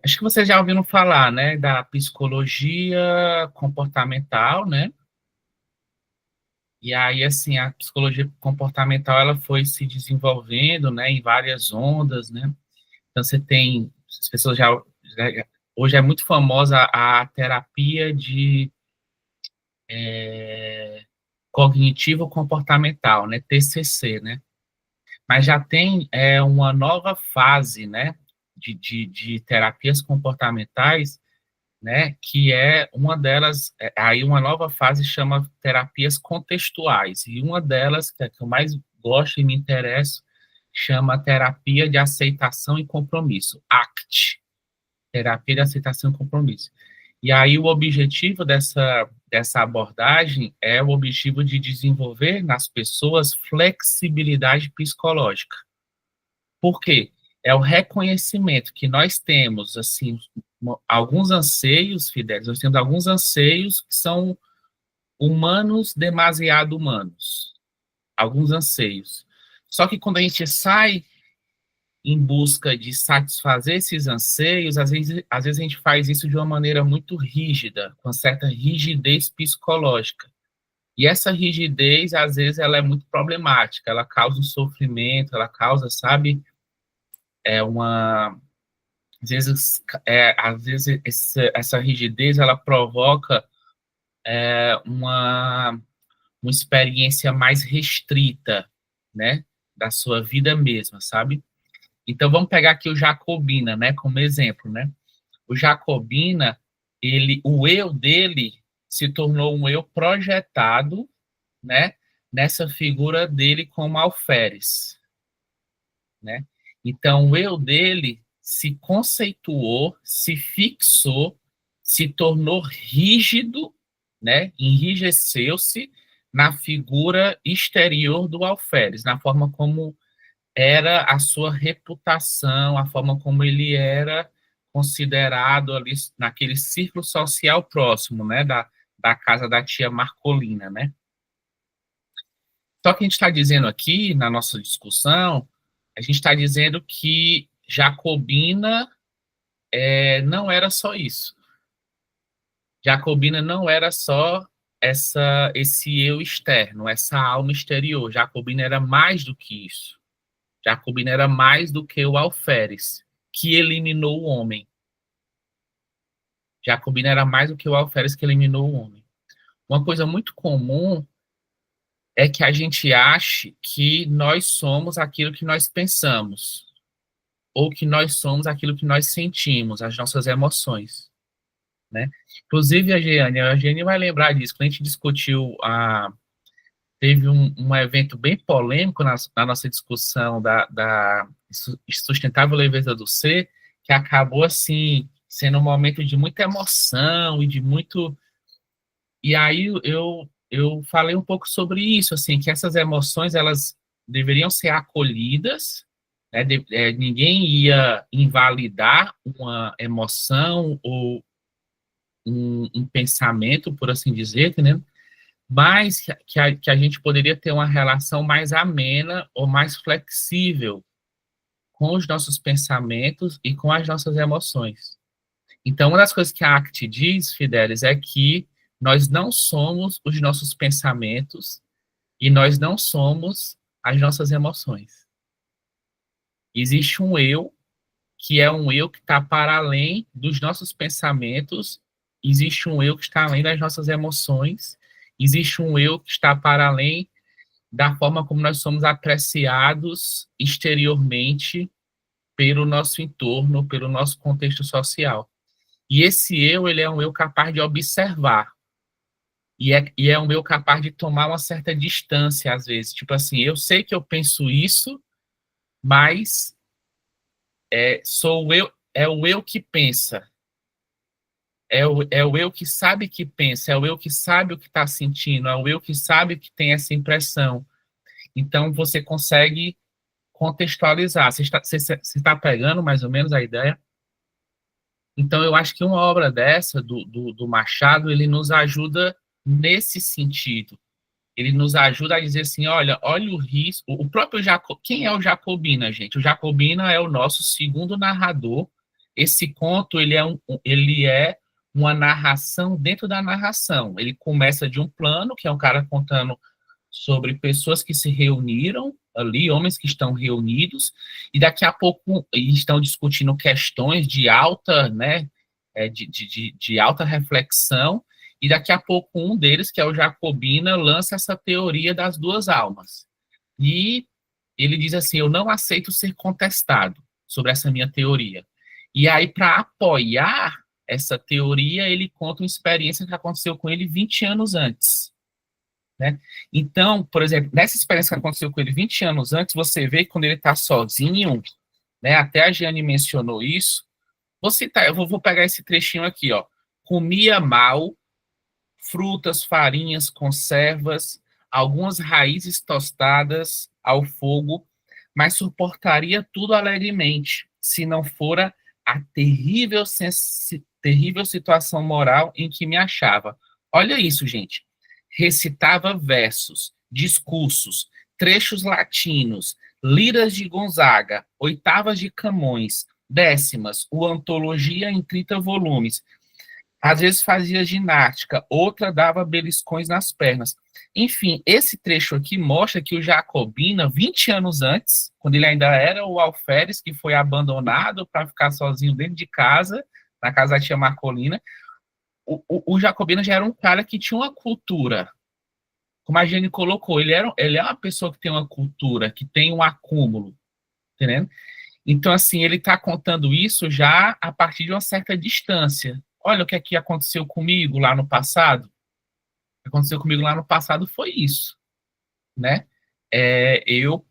acho que vocês já ouviram falar, né, da psicologia comportamental, né? E aí, assim, a psicologia comportamental, ela foi se desenvolvendo, né, em várias ondas, né? Então, você tem... As pessoas hoje é muito famosa a terapia de cognitivo-comportamental, né, TCC, né? Mas já tem uma nova fase, né, de terapias comportamentais, né, que é uma delas, aí uma nova fase chama terapias contextuais, e uma delas, que é a que eu mais gosto e me interesso, chama terapia de aceitação e compromisso, ACT, terapia de aceitação e compromisso. E aí o objetivo dessa abordagem é o objetivo de desenvolver nas pessoas flexibilidade psicológica. Por quê? É o reconhecimento que nós temos, assim, alguns anseios, Fidelis, nós temos alguns anseios que são humanos, demasiado humanos. Alguns anseios. Só que quando a gente sai em busca de satisfazer esses anseios, às vezes a gente faz isso de uma maneira muito rígida, com certa rigidez psicológica. E essa rigidez, às vezes, ela é muito problemática, ela causa um sofrimento, ela causa, sabe, às vezes essa rigidez, ela provoca uma experiência mais restrita, né, da sua vida mesma, sabe? Então, vamos pegar aqui o Jacobina, né, como exemplo, né? O Jacobina, o eu dele se tornou um eu projetado, né, nessa figura dele como alferes, né? Então, o eu dele se conceituou, se fixou, se tornou rígido, né? Enrijeceu-se na figura exterior do alferes, na forma como era a sua reputação, a forma como ele era considerado ali naquele círculo social próximo, né, da casa da tia Marcolina, né? Só que a gente está dizendo aqui, na nossa discussão, a gente está dizendo que Jacobina não era só isso. Jacobina não era só esse eu externo, essa alma exterior. Jacobina era mais do que isso. Jacobina era mais do que o alferes, que eliminou o homem. Jacobina era mais do que o alferes que eliminou o homem. Uma coisa muito comum é que a gente ache que nós somos aquilo que nós pensamos, ou que nós somos aquilo que nós sentimos, as nossas emoções, né? Inclusive, a Jeane vai lembrar disso, quando a gente discutiu teve um evento bem polêmico na nossa discussão da sustentável leveza do ser, que acabou, assim, sendo um momento de muita emoção e de muito... E aí eu falei um pouco sobre isso, assim, que essas emoções, elas deveriam ser acolhidas, né? Ninguém ia invalidar uma emoção ou um pensamento, por assim dizer, né? Mas que a gente poderia ter uma relação mais amena ou mais flexível com os nossos pensamentos e com as nossas emoções. Então, uma das coisas que a ACT diz, Fidelis, é que nós não somos os nossos pensamentos e nós não somos as nossas emoções. Existe um eu, que é um eu que está para além dos nossos pensamentos, existe um eu que está além das nossas emoções, existe um eu que está para além da forma como nós somos apreciados exteriormente pelo nosso entorno, pelo nosso contexto social. E esse eu, ele é um eu capaz de observar, e é um eu capaz de tomar uma certa distância, às vezes. Tipo assim, eu sei que eu penso isso, mas é o eu que pensa, é o eu que sabe que pensa, é o eu que sabe o que está sentindo, é o eu que sabe que tem essa impressão. Então, você consegue contextualizar. Você está pegando mais ou menos a ideia? Então, eu acho que uma obra dessa, do Machado, ele nos ajuda nesse sentido. Ele nos ajuda a dizer assim, olha o risco. O próprio quem é o Jacobina, gente? O Jacobina é o nosso segundo narrador. Esse conto, ele é uma narração dentro da narração. Ele começa de um plano, que é um cara contando sobre pessoas que se reuniram ali, homens que estão reunidos, e daqui a pouco estão discutindo questões de alta, né, de alta reflexão, e daqui a pouco um deles, que é o Jacobina, lança essa teoria das duas almas. E ele diz assim, eu não aceito ser contestado sobre essa minha teoria. E aí, para apoiar essa teoria, ele conta uma experiência que aconteceu com ele 20 anos antes. Né? Então, por exemplo, nessa experiência que aconteceu com ele 20 anos antes, você vê que quando ele está sozinho, né, até a Giane mencionou isso, eu vou pegar esse trechinho aqui, ó. Comia mal, frutas, farinhas, conservas, algumas raízes tostadas ao fogo, mas suportaria tudo alegremente, se não fora a terrível situação moral em que me achava. Olha isso, gente. Recitava versos, discursos, trechos latinos, liras de Gonzaga, oitavas de Camões, décimas, o Antologia em 30 volumes. Às vezes fazia ginástica, outra dava beliscões nas pernas. Enfim, esse trecho aqui mostra que o Jacobina, 20 anos antes, quando ele ainda era o alferes, que foi abandonado para ficar sozinho dentro de casa, na casa da tia Marcolina, o Jacobina já era um cara que tinha uma cultura. Como a Jenny colocou, ele é uma pessoa que tem uma cultura, que tem um acúmulo, entendendo? Então, assim, ele está contando isso já a partir de uma certa distância. Olha o que é que aconteceu comigo lá no passado. O que aconteceu comigo lá no passado foi isso, né? Eu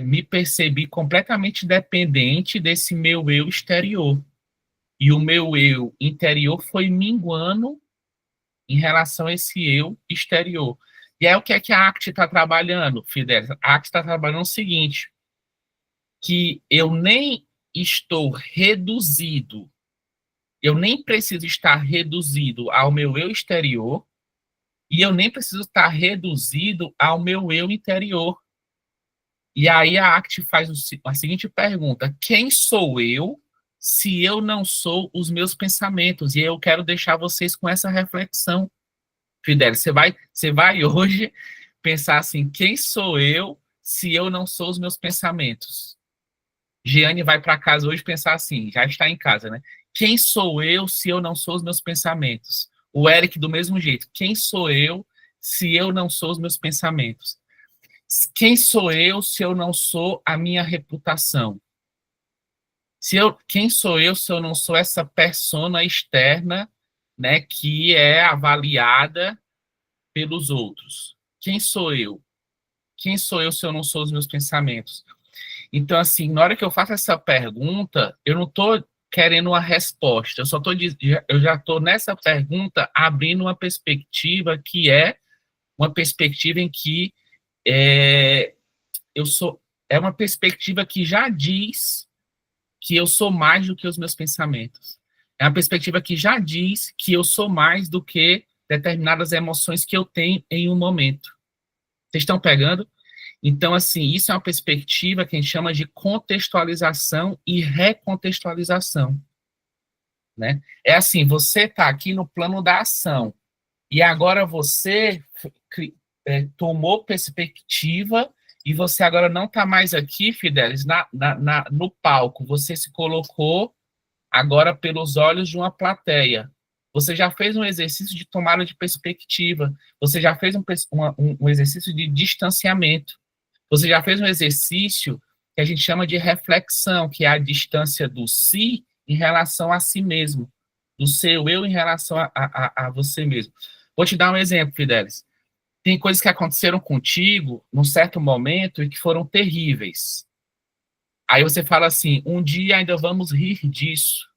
me percebi completamente dependente desse meu eu exterior. E o meu eu interior foi minguando em relação a esse eu exterior. E aí o que é que a ACT está trabalhando, Fidel? A ACT está trabalhando o seguinte, que eu nem estou reduzido, eu nem preciso estar reduzido ao meu eu exterior, e eu nem preciso estar reduzido ao meu eu interior. E aí a ACT faz a seguinte pergunta, quem sou eu se eu não sou os meus pensamentos? E eu quero deixar vocês com essa reflexão. Fidel, você vai hoje pensar assim, quem sou eu se eu não sou os meus pensamentos? Giane vai para casa hoje pensar assim, já está em casa, né? Quem sou eu se eu não sou os meus pensamentos? O Eric do mesmo jeito. Quem sou eu se eu não sou os meus pensamentos? Quem sou eu se eu não sou a minha reputação? Quem sou eu se eu não sou essa persona externa, né, que é avaliada pelos outros? quem sou eu? Quem sou eu se eu não sou os meus pensamentos? Então, assim, na hora que eu faço essa pergunta, eu não estou querendo uma resposta, eu já estou nessa pergunta abrindo uma perspectiva que é uma perspectiva em que é, eu sou, é uma perspectiva que já diz que eu sou mais do que os meus pensamentos. É uma perspectiva que já diz que eu sou mais do que determinadas emoções que eu tenho em um momento. Vocês estão pegando? Então, assim, isso é uma perspectiva que a gente chama de contextualização e recontextualização, né? É assim, você está aqui no plano da ação, e agora você tomou perspectiva, e você agora não está mais aqui, Fidelis, no palco, você se colocou agora pelos olhos de uma plateia. Você já fez um exercício de tomada de perspectiva, você já fez um exercício de distanciamento, você já fez um exercício que a gente chama de reflexão, que é a distância do si em relação a si mesmo, do seu eu em relação a você mesmo. Vou te dar um exemplo, Fidelis. Tem coisas que aconteceram contigo num certo momento e que foram terríveis. Aí você fala assim, um dia ainda vamos rir disso.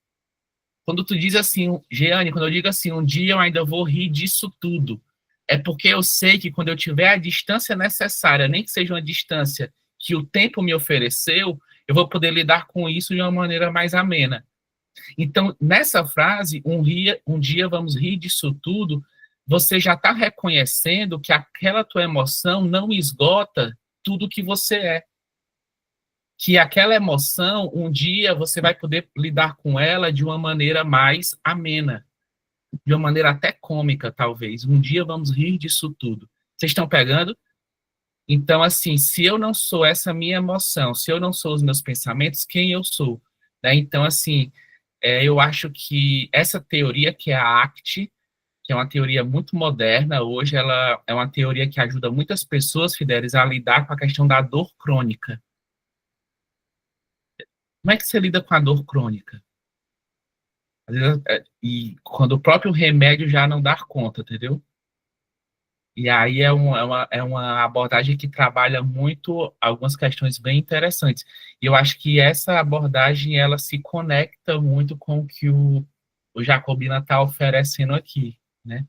Quando tu diz assim, Jeane, quando eu digo assim, um dia eu ainda vou rir disso tudo, é porque eu sei que quando eu tiver a distância necessária, nem que seja uma distância que o tempo me ofereceu, eu vou poder lidar com isso de uma maneira mais amena. Então, nessa frase, um dia vamos rir disso tudo, você já está reconhecendo que aquela tua emoção não esgota tudo que você é. Que aquela emoção, um dia você vai poder lidar com ela de uma maneira mais amena, de uma maneira até cômica, talvez. Um dia vamos rir disso tudo. Vocês estão pegando? Então, assim, se eu não sou essa minha emoção, se eu não sou os meus pensamentos, quem eu sou? Né? Então, assim, eu acho que essa teoria, que é a ACT, que é uma teoria muito moderna, hoje ela é uma teoria que ajuda muitas pessoas, Fidelis, a lidar com a questão da dor crônica. Como é que você lida com a dor crônica? Às vezes, e quando o próprio remédio já não dá conta, entendeu? E aí é uma abordagem que trabalha muito algumas questões bem interessantes. E eu acho que essa abordagem, ela se conecta muito com o que o Jacobina está oferecendo aqui, né?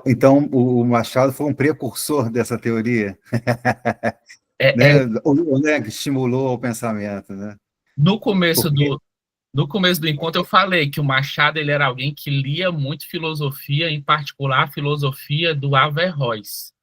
Então, o Machado foi um precursor dessa teoria, É, né? é, Ou, né, que estimulou o pensamento, né? no começo Porque, do, no começo do encontro eu falei que o Machado ele era alguém que lia muito filosofia, em particular a filosofia do Averroes.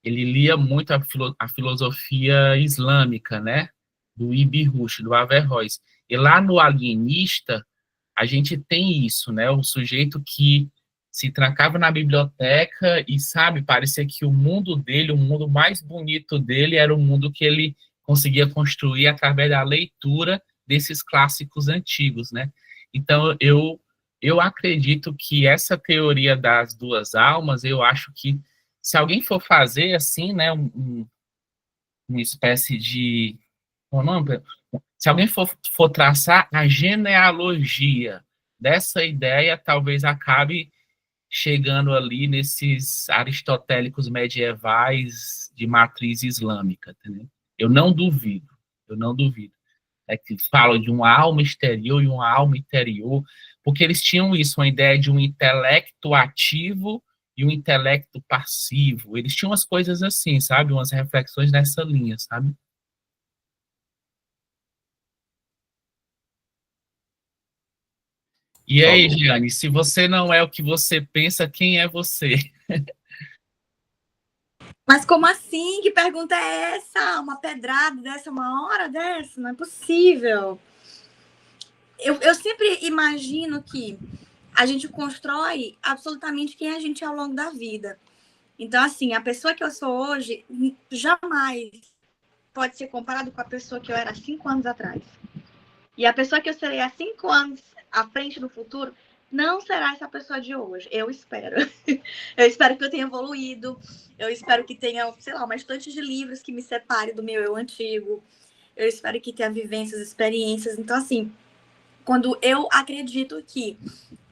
Ele lia muito a filosofia islâmica, né? Do Ibn Rushd, do Averroes. E lá no Alienista, a gente tem isso, né? O sujeito que se trancava na biblioteca e, sabe, parecia que o mundo dele, o mundo mais bonito dele, era o mundo que ele conseguia construir através da leitura desses clássicos antigos, né? Então, eu acredito que essa teoria das duas almas, eu acho que se alguém for fazer assim, né, uma espécie de, qual é o nome? Se alguém for traçar a genealogia dessa ideia, talvez acabe chegando ali nesses aristotélicos medievais de matriz islâmica, entendeu? Eu não duvido, eu não duvido. É que falam de uma alma exterior e uma alma interior, porque eles tinham isso, uma ideia de um intelecto ativo e um intelecto passivo. Eles tinham umas coisas assim, sabe? Umas reflexões nessa linha, sabe? E aí, falou. Giane, se você não é o que você pensa, quem é você? Mas como assim? Que pergunta é essa? Uma pedrada dessa, uma hora dessa? Não é possível. Eu sempre imagino que a gente constrói absolutamente quem a gente é ao longo da vida. Então, assim, a pessoa que eu sou hoje jamais pode ser comparado com a pessoa que eu era há 5 anos atrás. E a pessoa que eu serei há 5 anos à frente do futuro não será essa pessoa de hoje. Eu espero. Eu espero que eu tenha evoluído. Eu espero que tenha, sei lá, uma estante de livros que me separe do meu eu antigo. Eu espero que tenha vivências, experiências. Então, assim, quando eu acredito que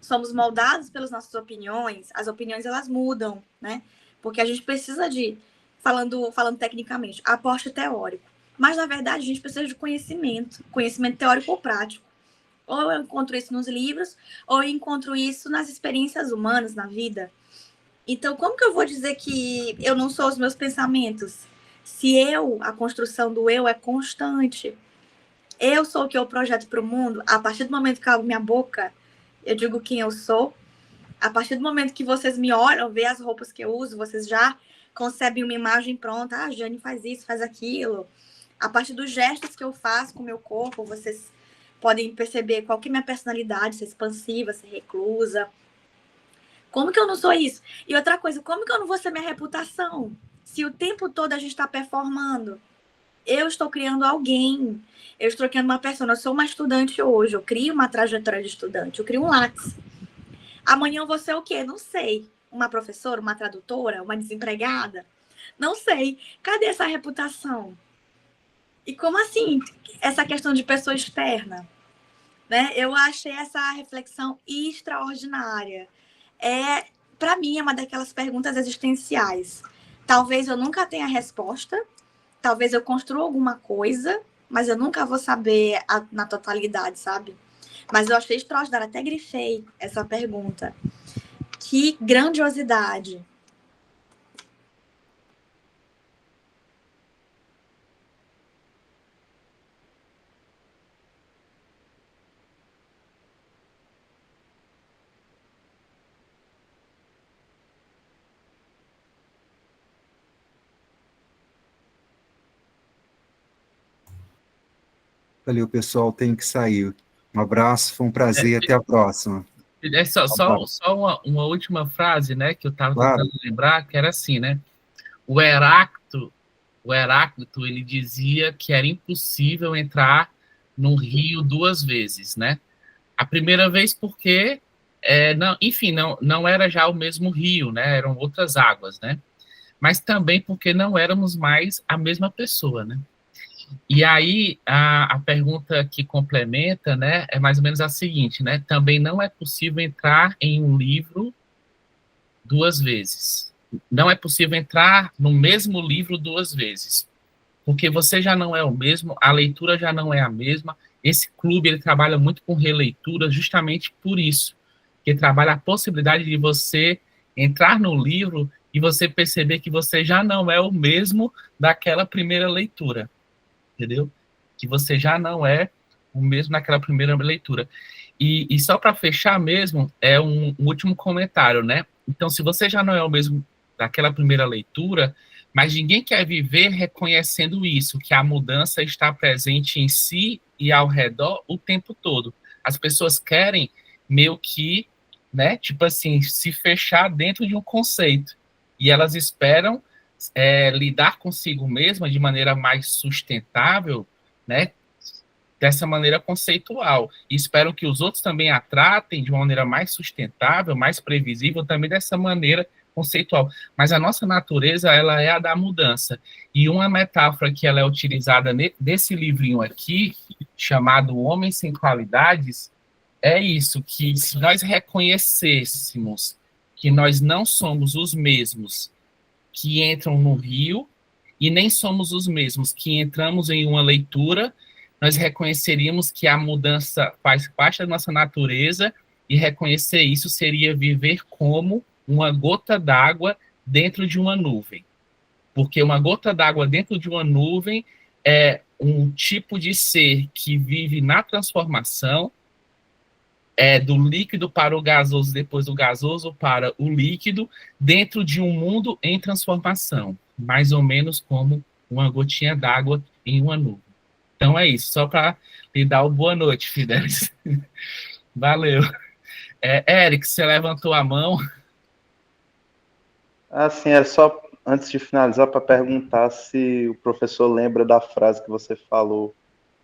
somos moldados pelas nossas opiniões, as opiniões elas mudam, né? porque a gente precisa de, falando tecnicamente, aporte teórico. Mas, na verdade, a gente precisa de conhecimento teórico ou prático. Ou eu encontro isso nos livros, ou eu encontro isso nas experiências humanas, na vida. Então, como que eu vou dizer que eu não sou os meus pensamentos? Se a construção do eu é constante. Eu sou o que eu projeto para o mundo. A partir do momento que eu abro minha boca, eu digo quem eu sou. A partir do momento que vocês me olham, vê as roupas que eu uso, vocês já concebem uma imagem pronta. Ah, a Jane faz isso, faz aquilo. A partir dos gestos que eu faço com o meu corpo, vocês podem perceber qual que é minha personalidade, se é expansiva, se é reclusa. Como que eu não sou isso? E outra coisa, como que eu não vou ser minha reputação? Se o tempo todo a gente está performando, eu estou criando alguém, eu estou criando uma pessoa. Eu sou uma estudante hoje, eu crio uma trajetória de estudante, eu crio um Lattes. Amanhã eu vou ser o quê? Não sei. Uma professora, uma tradutora, uma desempregada? Não sei. Cadê essa reputação? E como assim, essa questão de pessoa externa? Né? Eu achei essa reflexão extraordinária. Para mim, é uma daquelas perguntas existenciais. Talvez eu nunca tenha a resposta, talvez eu construa alguma coisa, mas eu nunca vou saber na totalidade, sabe? Mas eu achei extraordinário, até grifei essa pergunta. Que grandiosidade. Valeu, pessoal, tenho que sair. Um abraço, foi um prazer, até a próxima. Só uma última frase, né, que eu estava Claro. tentando lembrar, que era assim, né? O Heráclito, ele dizia que era impossível entrar no rio duas vezes, né? A primeira vez porque, não era já o mesmo rio, né? Eram outras águas, né? Mas também porque não éramos mais a mesma pessoa, né? E aí, a pergunta que complementa, né, é mais ou menos a seguinte, né? Também não é possível entrar em um livro duas vezes. Não é possível entrar no mesmo livro duas vezes, porque você já não é o mesmo, a leitura já não é a mesma. Esse clube, ele trabalha muito com releitura justamente por isso, que trabalha a possibilidade de você entrar no livro e você perceber que você já não é o mesmo daquela primeira leitura, entendeu? Que você já não é o mesmo naquela primeira leitura. E só para fechar mesmo, é um último comentário, né? Então, se você já não é o mesmo daquela primeira leitura, mas ninguém quer viver reconhecendo isso, que a mudança está presente em si e ao redor o tempo todo. As pessoas querem meio que, né, tipo assim, se fechar dentro de um conceito. E elas esperam lidar consigo mesma de maneira mais sustentável, né, dessa maneira conceitual. E espero que os outros também a tratem de uma maneira mais sustentável, mais previsível, também dessa maneira conceitual. Mas a nossa natureza, ela é a da mudança. E uma metáfora que ela é utilizada nesse livrinho aqui, chamado Homem Sem Qualidades, é isso, que se nós reconhecêssemos que nós não somos os mesmos que entram no rio e nem somos os mesmos que entramos em uma leitura, nós reconheceríamos que a mudança faz parte da nossa natureza e reconhecer isso seria viver como uma gota d'água dentro de uma nuvem. Porque uma gota d'água dentro de uma nuvem é um tipo de ser que vive na transformação, do líquido para o gasoso, depois do gasoso para o líquido, dentro de um mundo em transformação, mais ou menos como uma gotinha d'água em uma nuvem. Então é isso, só para lhe dar uma boa noite, Fidelis. Valeu. Eric, você levantou a mão. Assim, é só antes de finalizar para perguntar se o professor lembra da frase que você falou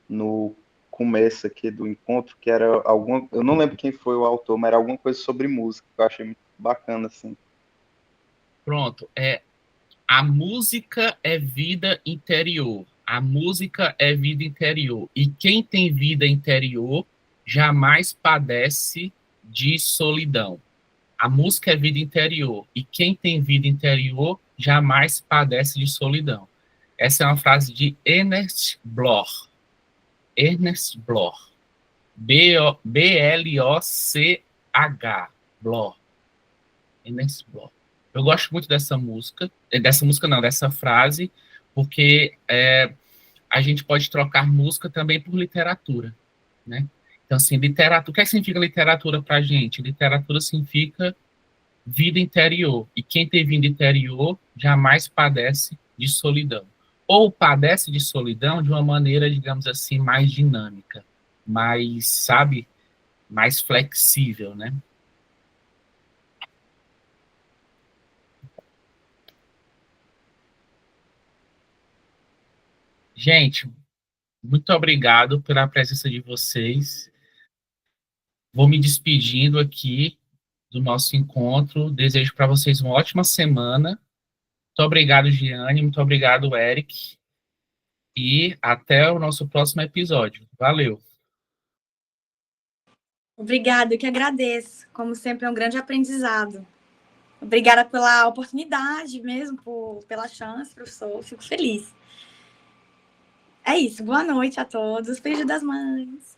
no começo aqui do encontro, que era alguma, eu não lembro quem foi o autor, mas era alguma coisa sobre música, que eu achei muito bacana, assim. Pronto, a música é vida interior, a música é vida interior, e quem tem vida interior jamais padece de solidão. A música é vida interior, e quem tem vida interior jamais padece de solidão. Essa é uma frase de Ernest Bloch. Ernest Bloch. B-L-O-C-H. Bloch. Ernest Bloch. Eu gosto muito dessa música não, dessa frase, porque a gente pode trocar música também por literatura, né? Então, assim, literatura, o que significa literatura para a gente? Literatura significa vida interior, e quem tem vida interior jamais padece de solidão. Ou padece de solidão de uma maneira, digamos assim, mais dinâmica, mais, sabe, mais flexível, né? Gente, muito obrigado pela presença de vocês. Vou me despedindo aqui do nosso encontro. Desejo para vocês uma ótima semana. Muito obrigado, Giane. Muito obrigado, Eric. E até o nosso próximo episódio. Valeu. Obrigada, eu que agradeço. Como sempre, é um grande aprendizado. Obrigada pela oportunidade mesmo, pela chance, professor. Fico feliz. É isso. Boa noite a todos. Beijo das mães.